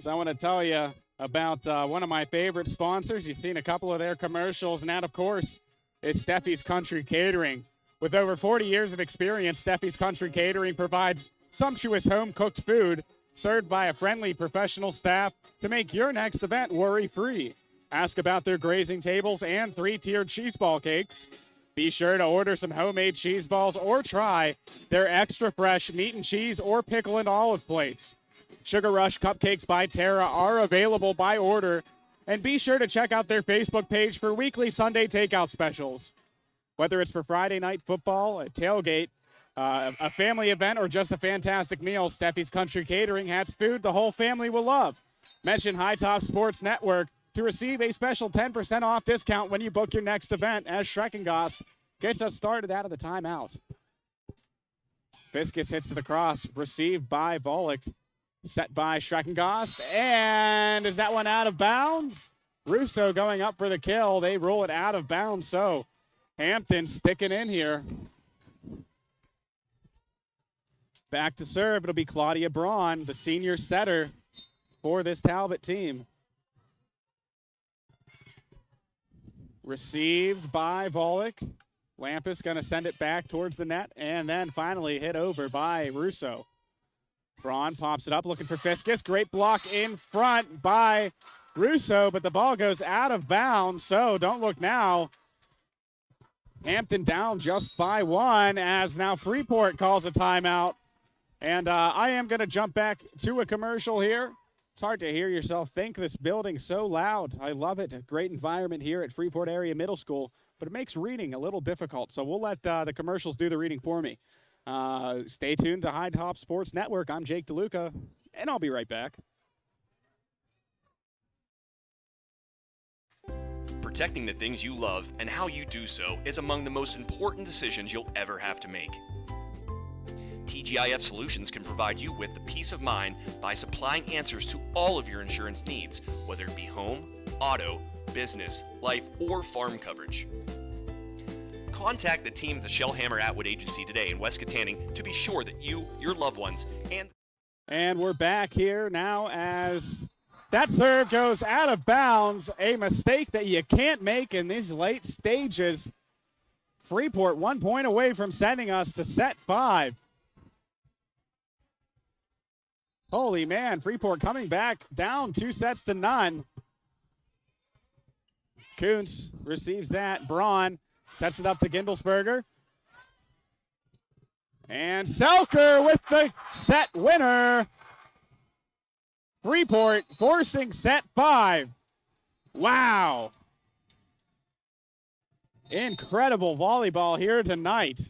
So I want to tell you about one of my favorite sponsors. You've seen a couple of their commercials, and that, of course, is Steffi's Country Catering. With over 40 years of experience, Steffi's Country Catering provides sumptuous home-cooked food served by a friendly professional staff to make your next event worry-free. Ask about their grazing tables and 3-tiered cheese ball cakes. Be sure to order some homemade cheese balls or try their extra fresh meat and cheese or pickle and olive plates. Sugar Rush Cupcakes by Tara are available by order, and be sure to check out their Facebook page for weekly Sunday takeout specials. Whether it's for Friday night football, a tailgate, a family event, or just a fantastic meal, Steffi's Country Catering has food the whole family will love. Mention High Top Sports Network to receive a special 10% off discount when you book your next event, as Schreckengoss gets us started out of the timeout. Fiskus hits it across, received by Volek. Set by Schreckengoss, and is that one out of bounds? Russo going up for the kill. They roll it out of bounds, so Hampton sticking in here. Back to serve, it'll be Claudia Braun, the senior setter for this Talbot team. Received by Volek. Lampus going to send it back towards the net, and then finally hit over by Russo. Braun pops it up, looking for Fiskus. Great block in front by Russo, but the ball goes out of bounds, so don't look now. Hampton down just by one as now Freeport calls a timeout. And I am going to jump back to a commercial here. It's hard to hear yourself think. This building's so loud. I love it. A great environment here at Freeport Area Middle School, but it makes reading a little difficult. So we'll let the commercials do the reading for me. Stay tuned to High Top Sports Network. I'm Jake DeLuca, and I'll be right back. Protecting the things you love and how you do so is among the most important decisions you'll ever have to make. TGIF Solutions can provide you with the peace of mind by supplying answers to all of your insurance needs, whether it be home, auto, business, life, or farm coverage. Contact the team at the Shellhammer Atwood Agency today in West Katanning to be sure that you, your loved ones, And we're back here now as that serve goes out of bounds. A mistake that you can't make in these late stages. Freeport 1 point away from sending us to set 5. Holy man, Freeport coming back down 2-0. Kuntz receives that. Braun sets it up to Gindelsberger. And Selker with the set winner. Freeport forcing set 5. Wow. Incredible volleyball here tonight.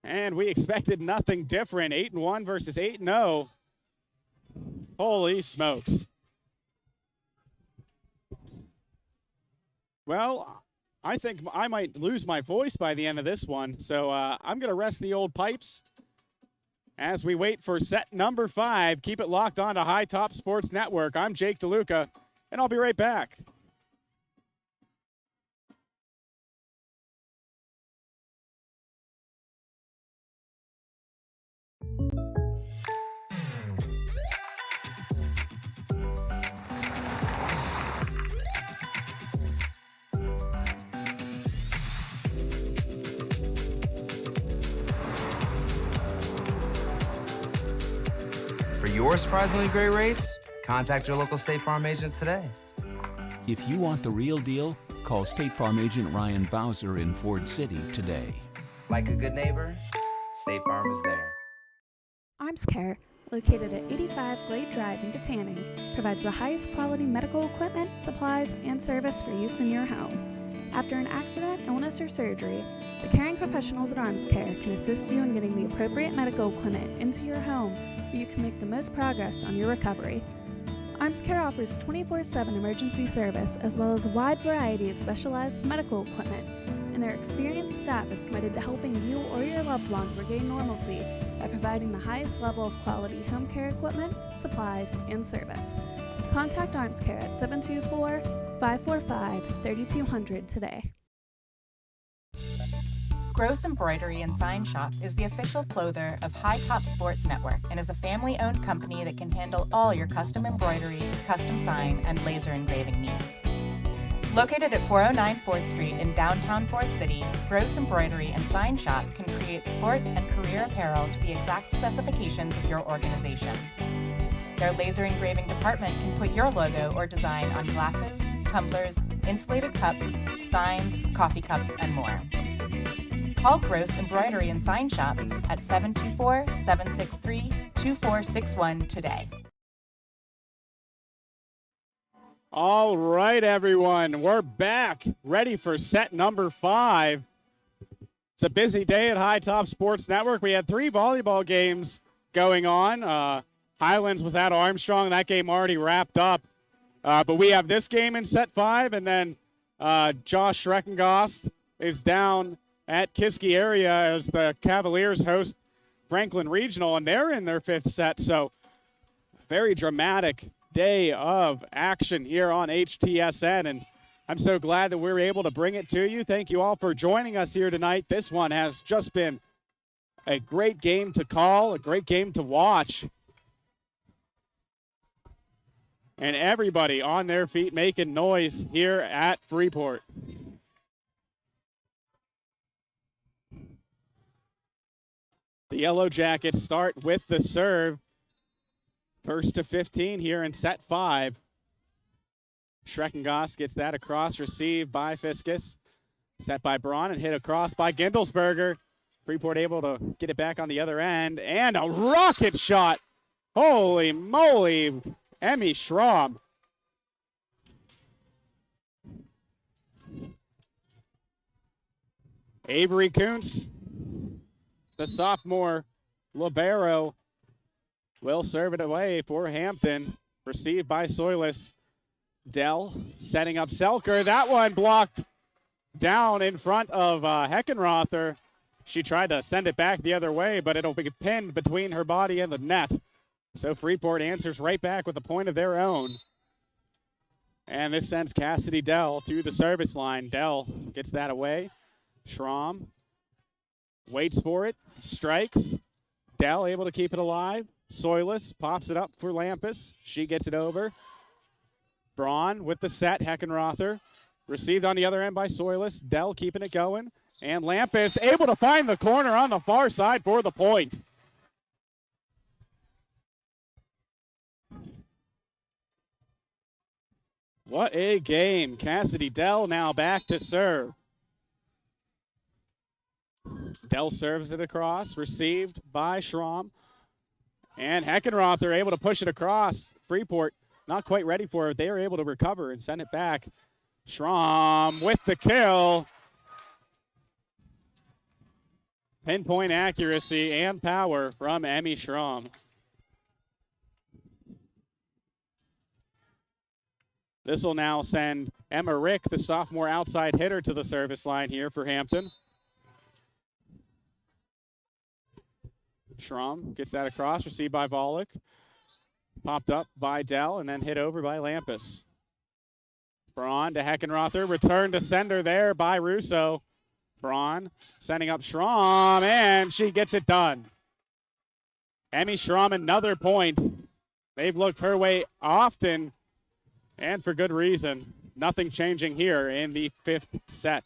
And we expected nothing different. 8-1 versus 8-0. Holy smokes. Well, I think I might lose my voice by the end of this one, so I'm going to rest the old pipes as we wait for set number 5. Keep it locked on to High Top Sports Network. I'm Jake DeLuca, and I'll be right back. For your surprisingly great rates, contact your local State Farm agent today. If you want the real deal, call State Farm agent Ryan Bowser in Ford City today. Like a good neighbor, State Farm is there. Arms Care, located at 85 Glade Drive in Katanning, provides the highest quality medical equipment, supplies, and service for use in your home. After an accident, illness, or surgery, the caring professionals at Arms Care can assist you in getting the appropriate medical equipment into your home where you can make the most progress on your recovery. Arms Care offers 24/7 emergency service as well as a wide variety of specialized medical equipment, and their experienced staff is committed to helping you or your loved one regain normalcy by providing the highest level of quality home care equipment, supplies, and service. Contact Arms Care at 724-545-3200 today. Gross Embroidery and Sign Shop is the official clother of High Top Sports Network and is a family-owned company that can handle all your custom embroidery, custom sign, and laser engraving needs. Located at 409 4th Street in downtown Fort City, Gross Embroidery and Sign Shop can create sports and career apparel to the exact specifications of your organization. Their laser engraving department can put your logo or design on glasses, tumblers, insulated cups, signs, coffee cups, and more. Call Gross Embroidery and Sign Shop at 724-763-2461 today. All right, everyone, we're back, ready for set number 5. It's a busy day at High Top Sports Network. We had 3 volleyball games going on. Highlands was at Armstrong. That game already wrapped up. But we have this game in set 5, and then Josh Schreckengost is down at Kiski area as the Cavaliers host Franklin Regional, and they're in their 5th set. So very dramatic day of action here on HTSN, and I'm so glad that we were able to bring it to you. Thank you all for joining us here tonight. This one has just been a great game to call, a great game to watch. And everybody on their feet making noise here at Freeport. The Yellowjackets start with the serve. First to 15 here in set 5. Schreckengoss gets that across, received by Fiskus. Set by Braun and hit across by Gindelsberger. Freeport able to get it back on the other end. And a rocket shot. Holy moly, Emmy Schramm. Avery Kuntz, the sophomore libero, will serve it away for Hampton. Received by Soilis. Dell setting up Selker. That one blocked down in front of Heckenrother. She tried to send it back the other way, but it'll be pinned between her body and the net. So Freeport answers right back with a point of their own. And this sends Cassidy Dell to the service line. Dell gets that away. Schramm waits for it, strikes. Dell able to keep it alive. Soilis pops it up for Lampus. She gets it over. Braun with the set, Heckenrother. Received on the other end by Soilis. Dell keeping it going. And Lampus able to find the corner on the far side for the point. What a game. Cassidy Dell now back to serve. Dell serves it across, received by Schramm. And Heckenrother able to push it across. Freeport not quite ready for it. They are able to recover and send it back. Schramm with the kill. Pinpoint accuracy and power from Emmy Schramm. This will now send Emma Rick, the sophomore outside hitter, to the service line here for Hampton. Schramm gets that across, received by Volek. Popped up by Dell and then hit over by Lampus. Braun to Heckenrother, return to sender there by Russo. Braun sending up Schramm, and she gets it done. Emmy Schramm, another point. They've looked her way often, and for good reason. Nothing changing here in the 5th set.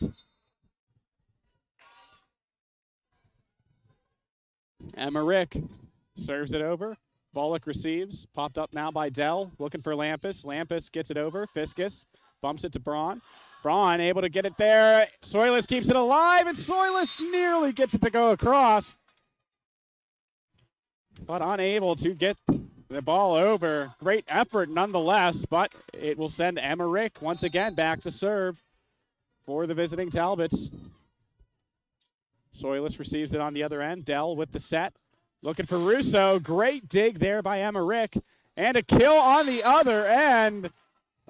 Emma Rick serves it over. Volek receives. Popped up now by Dell. Looking for Lampus. Lampus gets it over. Fiskus bumps it to Braun. Braun able to get it there. Soilis keeps it alive, and Soilis nearly gets it to go across. But unable to get the ball over. Great effort nonetheless, but it will send Emma Rick once again back to serve for the visiting Talbots. Soilis receives it on the other end. Dell with the set. Looking for Russo. Great dig there by Emma Rick. And a kill on the other end.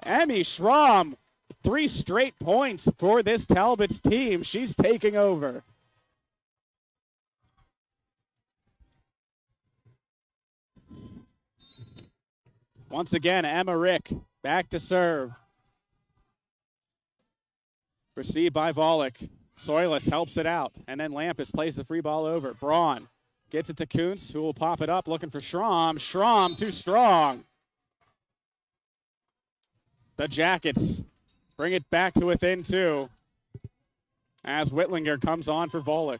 Emmy Schramm, 3 straight points for this Talbots team. She's taking over. Once again, Emma Rick back to serve. Received by Volek. Soilis helps it out, and then Lampus plays the free ball over. Braun gets it to Kuntz, who will pop it up, looking for Schramm. Schramm too strong. The Jackets bring it back to within 2 as Whitlinger comes on for Volek.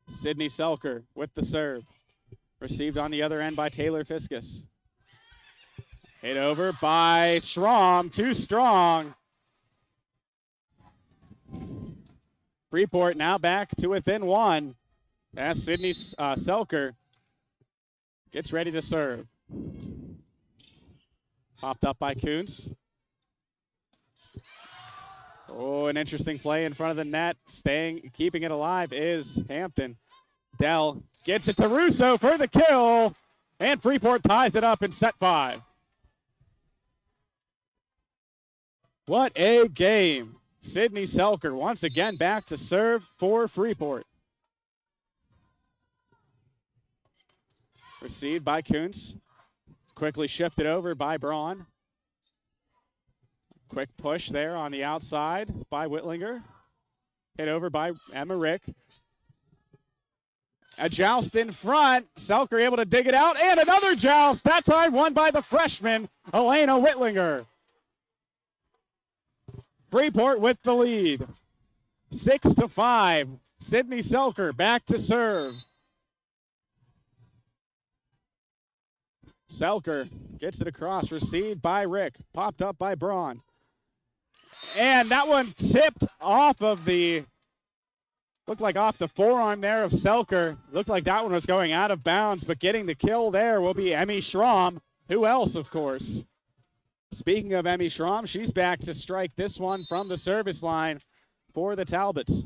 Sydney Selker with the serve. Received on the other end by Taylor Fiskus. Hit over by Schramm, too strong. Freeport now back to within 1 as Sydney Selker gets ready to serve. Popped up by Kuntz. Oh, an interesting play in front of the net. Keeping it alive is Hampton. Dell gets it to Russo for the kill, and Freeport ties it up in set 5. What a game. Sydney Selker once again back to serve for Freeport. Received by Kuntz. Quickly shifted over by Braun. Quick push there on the outside by Whitlinger. Hit over by Emma Rick. A joust in front. Selker able to dig it out, and another joust. That time won by the freshman, Elena Whitlinger. Freeport with the lead. 6-5. Sydney Selker back to serve. Selker gets it across, received by Rick, popped up by Braun. And that one tipped off of the, looked like off the forearm there of Selker. Looked like that one was going out of bounds, but getting the kill there will be Emmy Schramm. Who else, of course? Speaking of Emmy Schramm, she's back to strike this one from the service line for the Talbots.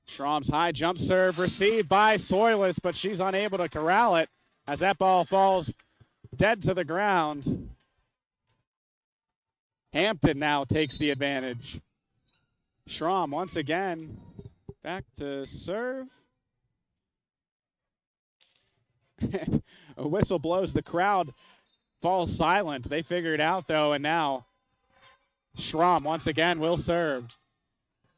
Schramm's high jump serve received by Soilus, but she's unable to corral it as that ball falls dead to the ground. Hampton now takes the advantage. Schramm once again back to serve. A whistle blows. The crowd falls silent. They figure it out, though, and now Schramm once again will serve.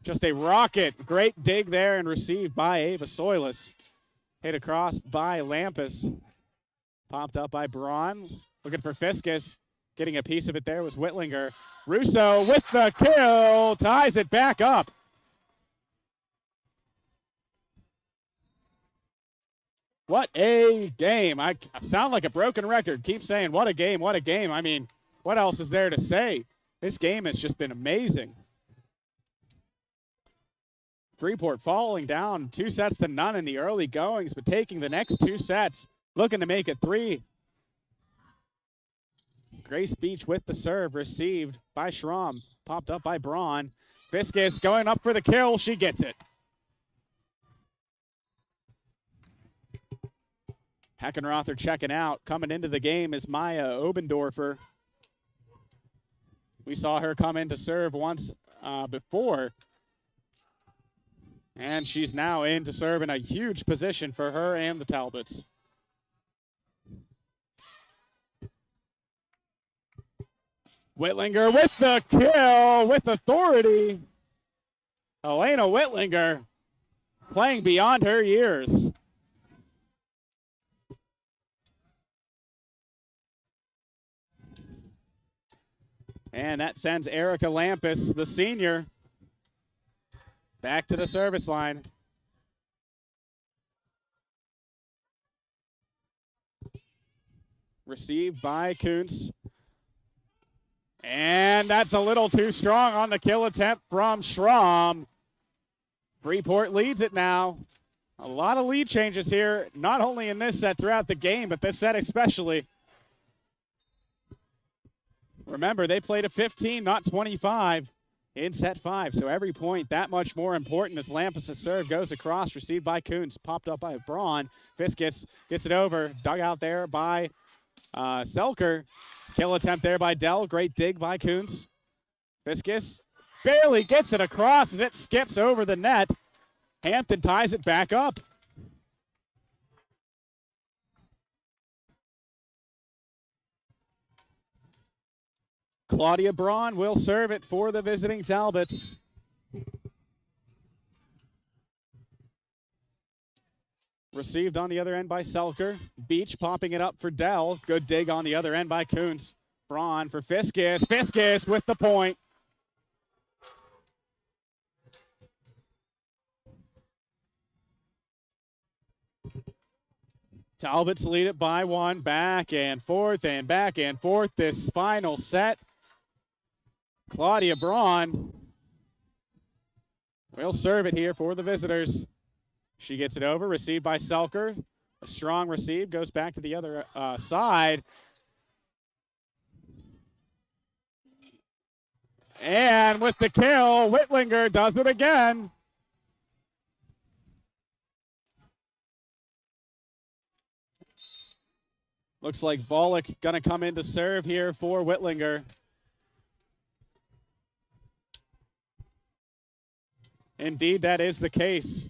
Just a rocket. Great dig there and received by Ava Soilus. Hit across by Lampus. Popped up by Braun. Looking for Fiskus. Getting a piece of it there was Whitlinger. Russo with the kill. Ties it back up. What a game. I sound like a broken record. Keep saying, what a game, what a game. I mean, what else is there to say? This game has just been amazing. Freeport falling down 2-0 in the early goings, but taking the next 2 sets, looking to make it 3. Grace Beach with the serve, received by Schramm, popped up by Braun. Fiskus going up for the kill, she gets it. Heckenrother checking out. Coming into the game is Maya Obendorfer. We saw her come in to serve once before. And she's now in to serve in a huge position for her and the Talbots. Whitlinger with the kill with authority. Elena Whitlinger playing beyond her years. And that sends Erica Lampus, the senior, back to the service line. Received by Kuntz. And that's a little too strong on the kill attempt from Schramm. Freeport leads it now. A lot of lead changes here, not only in this set throughout the game, but this set especially. Remember, they played a 15, not 25 in set 5. So every point that much more important as Lampus' serve goes across, received by Kuntz, popped up by Braun. Fiskus gets it over, dug out there by Selker. Kill attempt there by Dell. Great dig by Kuntz. Fiskus barely gets it across as it skips over the net. Hampton ties it back up. Claudia Braun will serve it for the visiting Talbots. Received on the other end by Selker. Beach popping it up for Dell. Good dig on the other end by Kuntz. Braun for Fiskus. Fiskus with the point. Talbots lead it by 1. Back and forth this final set. Claudia Braun will serve it here for the visitors. She gets it over, received by Selker. A strong receive, goes back to the other side. And with the kill, Whitlinger does it again. Looks like Volek gonna come in to serve here for Whitlinger. Indeed, that is the case.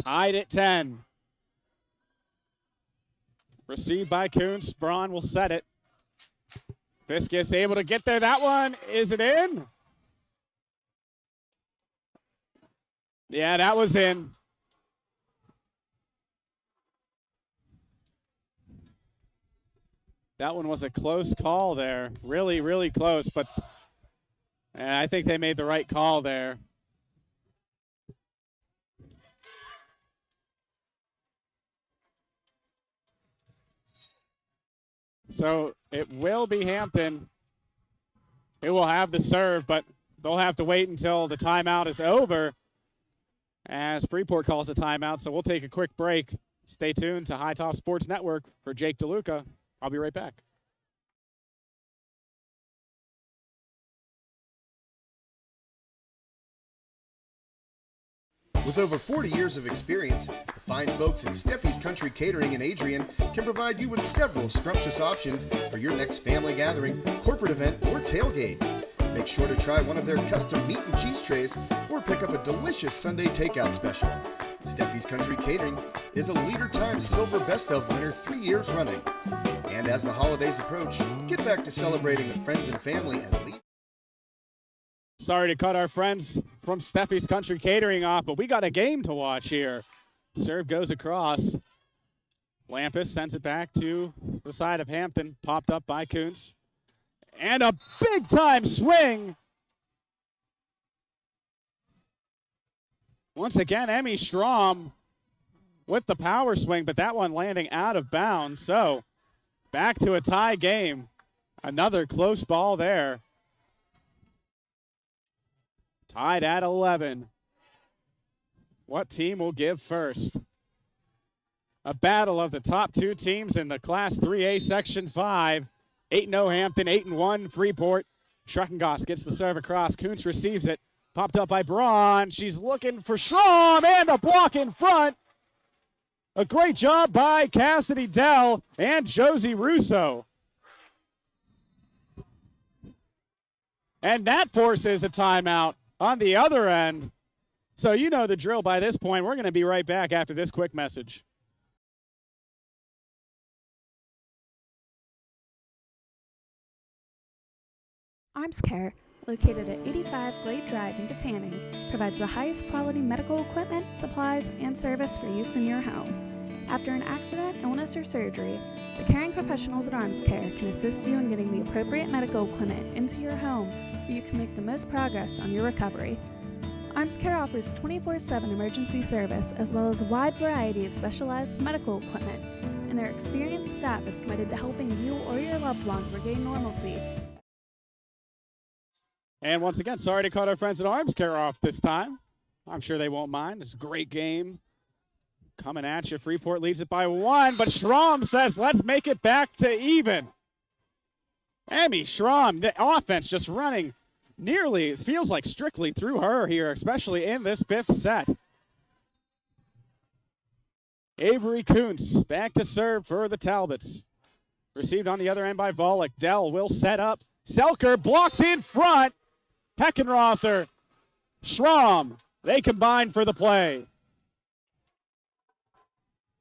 Tied at 10. Received by Kuntz. Braun will set it. Fiskus able to get there. That one, is it in? Yeah, that was in. That one was a close call there. Really, really close, but And I think they made the right call there. So it will be Hampton who will have the serve, but they'll have to wait until the timeout is over as Freeport calls a timeout. So we'll take a quick break. Stay tuned to High Top Sports Network for Jake DeLuca. I'll be right back. With over 40 years of experience, the fine folks at Steffi's Country Catering in Adrian can provide you with several scrumptious options for your next family gathering, corporate event, or tailgate. Make sure to try one of their custom meat and cheese trays or pick up a delicious Sunday takeout special. Steffi's Country Catering is a Leader Times Silver Best of winner 3 years running. And as the holidays approach, get back to celebrating with friends and family and leave. Sorry to cut our friends from Steffi's Country Catering off, but we got a game to watch here. Serve goes across. Lampus sends it back to the side of Hampton, popped up by Kuntz. And a big-time swing. Once again, Emmy Strom with the power swing, but that one landing out of bounds. So back to a tie game. Another close ball there. Tied at 11. What team will give first? A battle of the top two teams in the Class 3A Section 5. 8-0 Hampton, 8-1 Freeport. Schreckengoss gets the serve across. Kuntz receives it. Popped up by Braun. She's looking for Strom and a block in front. A great job by Cassidy Dell and Josie Russo. And that forces a timeout on the other end. So you know the drill by this point. We're going to be right back after this quick message. Arms Care, located at 85 Glade Drive in Katanning, provides the highest quality medical equipment, supplies, and service for use in your home. After an accident, illness, or surgery, the caring professionals at Arms Care can assist you in getting the appropriate medical equipment into your home where you can make the most progress on your recovery. Arms Care offers 24/7 emergency service as well as a wide variety of specialized medical equipment, and their experienced staff is committed to helping you or your loved one regain normalcy. And once again, sorry to cut our friends at Arms Care off this time. I'm sure they won't mind. It's a great game coming at you. Freeport leads it by 1, but Strom says, let's make it back to even. Emmy Strom, the offense just running nearly, it feels like strictly through her here, especially in this 5th set. Avery Kuntz back to serve for the Talbots. Received on the other end by Volek. Dell will set up. Selker blocked in front. Heckenrother, Strom, they combine for the play.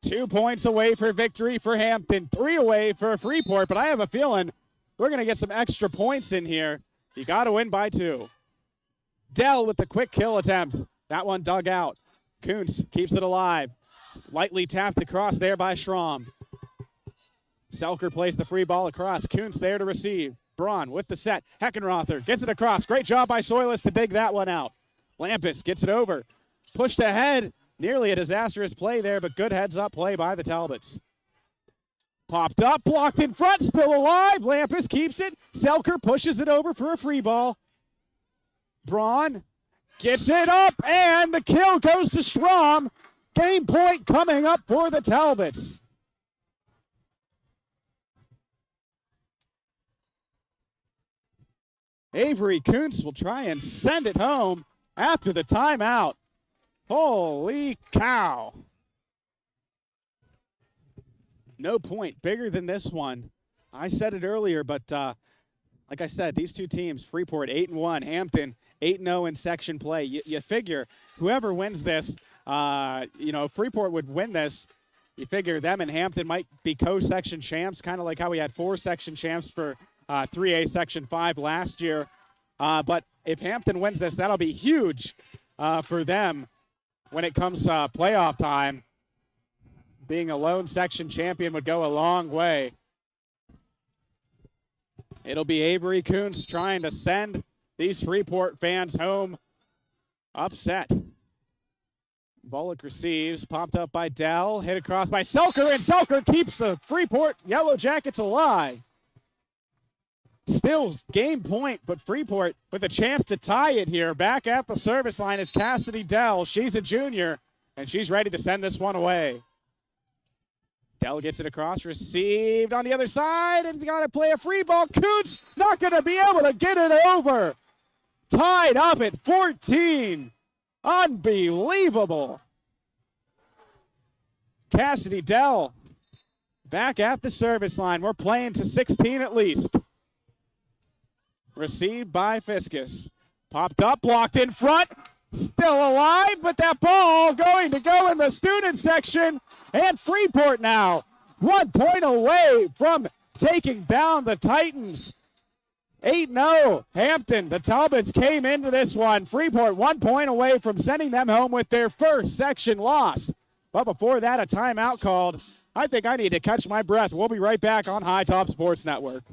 2 points away for victory for Hampton, 3 away for Freeport, but I have a feeling we're going to get some extra points in here. You got to win by 2. Dell with the quick kill attempt. That one dug out. Kuntz keeps it alive. Lightly tapped across there by Strom. Selker plays the free ball across. Kuntz there to receive. Braun with the set. Heckenrother gets it across. Great job by Soilis to dig that one out. Lampus gets it over. Pushed ahead. Nearly a disastrous play there, but good heads-up play by the Talbots. Popped up, blocked in front, still alive. Lampus keeps it. Selker pushes it over for a free ball. Braun gets it up, and the kill goes to Strom. Game point coming up for the Talbots. Avery Kuntz will try and send it home after the timeout. Holy cow. No point bigger than this one. I said it earlier, but like I said, these two teams, Freeport 8-1, Hampton 8-0 in section play. You figure whoever wins this, Freeport would win this. You figure them and Hampton might be co-section champs, kind of like how we had 4 section champs for 3A Section 5 last year. But if Hampton wins this, that'll be huge for them when it comes playoff time. Being a lone section champion would go a long way. It'll be Avery Kuntz trying to send these Freeport fans home upset. Volek receives, popped up by Dell, hit across by Selker, and Selker keeps the Freeport Yellowjackets alive. Still game point, but Freeport with a chance to tie it here. Back at the service line is Cassidy Dell. She's a junior, and she's ready to send this one away. Dell gets it across, received on the other side, and got to play a free ball. Coots not going to be able to get it over. Tied up at 14. Unbelievable. Cassidy Dell back at the service line. We're playing to 16 at least. Received by Fiskus. Popped up, blocked in front. Still alive, but that ball going to go in the student section. And Freeport now 1 point away from taking down the Titans. 8-0 Hampton. The Talbots came into this one. Freeport 1 point away from sending them home with their first section loss. But before that, a timeout called. I think I need to catch my breath. We'll be right back on High Top Sports Network.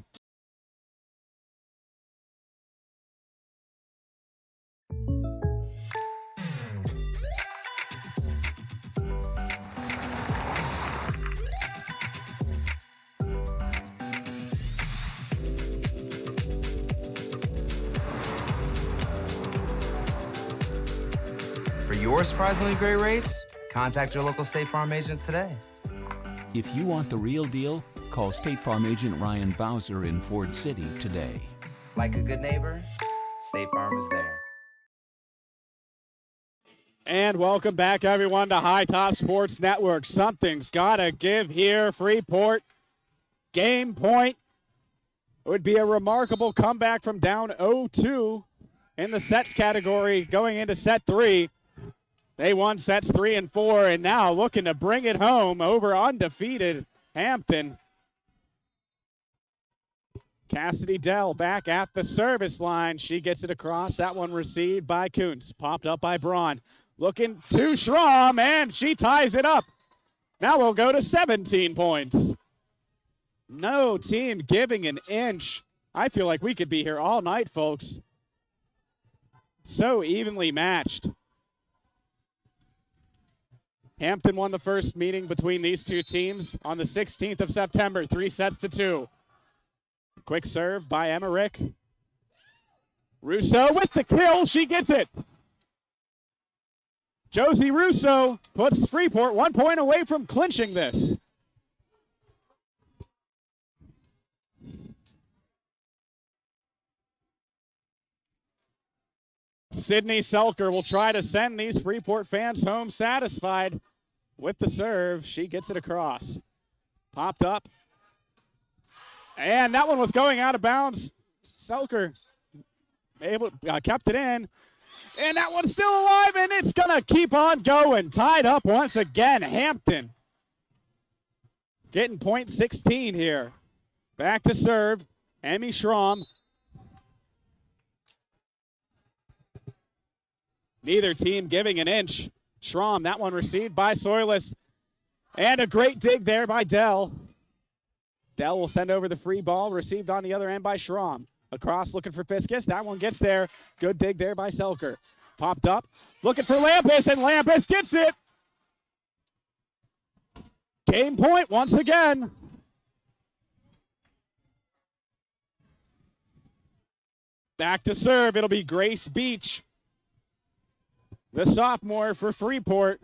For your surprisingly great rates, contact your local State Farm agent today. If you want the real deal, call State Farm agent Ryan Bowser in Ford City today. Like a good neighbor, State Farm is there. And welcome back, everyone, to High Top Sports Network. Something's got to give here. Freeport, game point. It would be a remarkable comeback from down 0-2 in the sets category going into set 3. They won sets 3 and 4, and now looking to bring it home over undefeated Hampton. Cassidy Dell back at the service line. She gets it across. That one received by Kuntz. Popped up by Braun. Looking to Schramm, and she ties it up. Now we'll go to 17 points. No team giving an inch. I feel like we could be here all night, folks. So evenly matched. Hampton won the first meeting between these two teams on the 16th of September, 3-2. Quick serve by Emmerich. Russo with the kill. She gets it. Josie Russo puts Freeport 1 point away from clinching this. Sydney Selker will try to send these Freeport fans home satisfied with the serve. She gets it across. Popped up. And that one was going out of bounds. Selker kept it in. And that one's still alive, and it's going to keep on going. Tied up once again. Hampton getting point 16 here. Back to serve. Emmy Schramm. Neither team giving an inch. Schramm, that one received by Soilis. And a great dig there by Dell. Dell will send over the free ball, received on the other end by Schramm. Across, looking for Fiskus. That one gets there. Good dig there by Selker. Popped up, looking for Lampus, and Lampus gets it. Game point once again. Back to serve. It'll be Grace Beach, the sophomore for Freeport.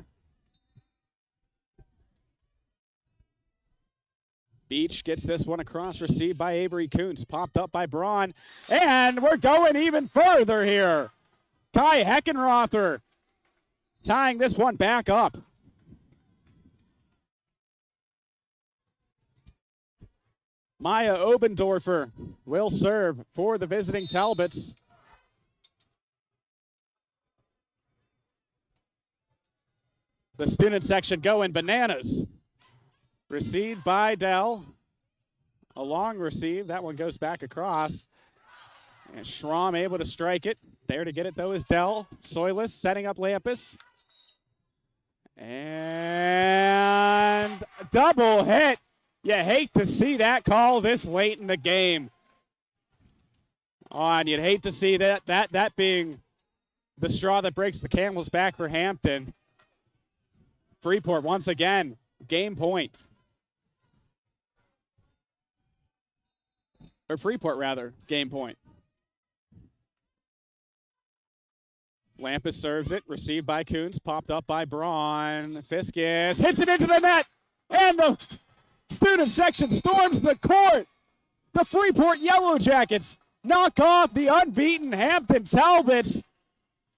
Beach gets this one across, received by Avery Kuntz. Popped up by Braun. And we're going even further here. Kai Heckenrother tying this one back up. Maya Obendorfer will serve for the visiting Talbots. The student section going bananas. Received by Dell. A long receive. That one goes back across. And Schramm able to strike it. There to get it, though, is Dell. Soilis setting up Lampus. And double hit. You hate to see that call this late in the game. Oh, and you'd hate to see that being the straw that breaks the camel's back for Hampton. Freeport, once again, game point. Or Freeport, rather, game point. Lampus serves it, received by Coons, popped up by Braun. Fiskus hits it into the net, and the student section storms the court. The Freeport Yellowjackets knock off the unbeaten Hampton Talbots.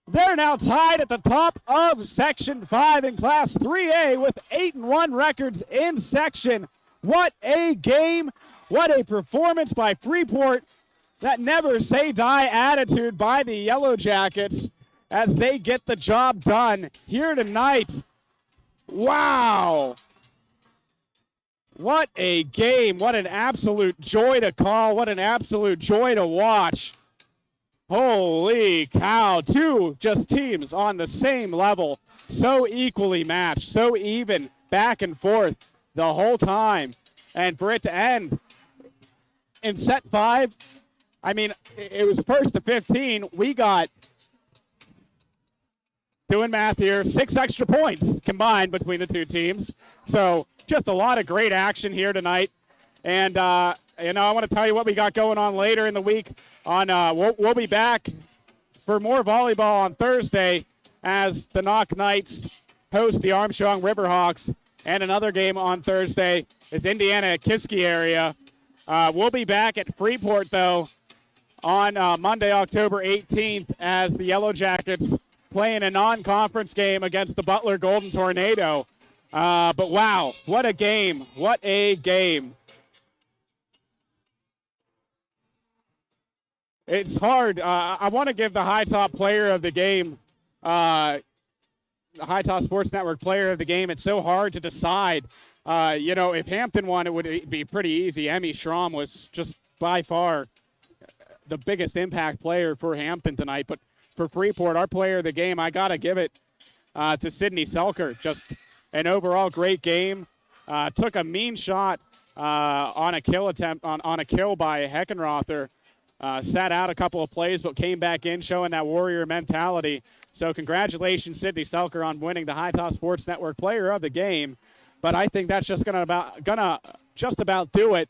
They're now tied at the top of Section 5 in Class 3A with 8-1 records in section. What a game. What a performance by Freeport. That never say die attitude by the Yellowjackets as they get the job done here tonight. Wow. What a game. What an absolute joy to call. What an absolute joy to watch. Holy cow. Two just teams on the same level. So equally matched. So even. Back and forth the whole time. And for it to end in set 5, I mean, it was first to 15. We got, doing math here, 6 extra points combined between the two teams. So just a lot of great action here tonight. And, I want to tell you what we got going on later in the week. We'll be back for more volleyball on Thursday as the Knock Knights host the Armstrong Riverhawks. And another game on Thursday is Indiana at Kiski area. We'll be back at Freeport, though, on Monday, October 18th, as the Yellowjackets play in a non-conference game against the Butler Golden Tornado. But wow, what a game. What a game. It's hard. I want to give the High Top player of the game, the High Top Sports Network player of the game. It's so hard to decide. If Hampton won, it would be pretty easy. Emmy Schramm was just by far the biggest impact player for Hampton tonight. But for Freeport, our player of the game, I got to give it to Sydney Selker. Just an overall great game. Took a mean shot on a kill attempt, on a kill by Heckenrother. Sat out a couple of plays, but came back in, showing that warrior mentality. So congratulations, Sydney Selker, on winning the High Top Sports Network player of the game. But I think that's just gonna just about do it.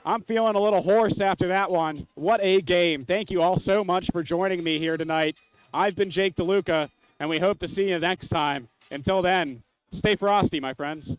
I'm feeling a little hoarse after that one. What a game. Thank you all so much for joining me here tonight. I've been Jake DeLuca, and we hope to see you next time. Until then, stay frosty, my friends.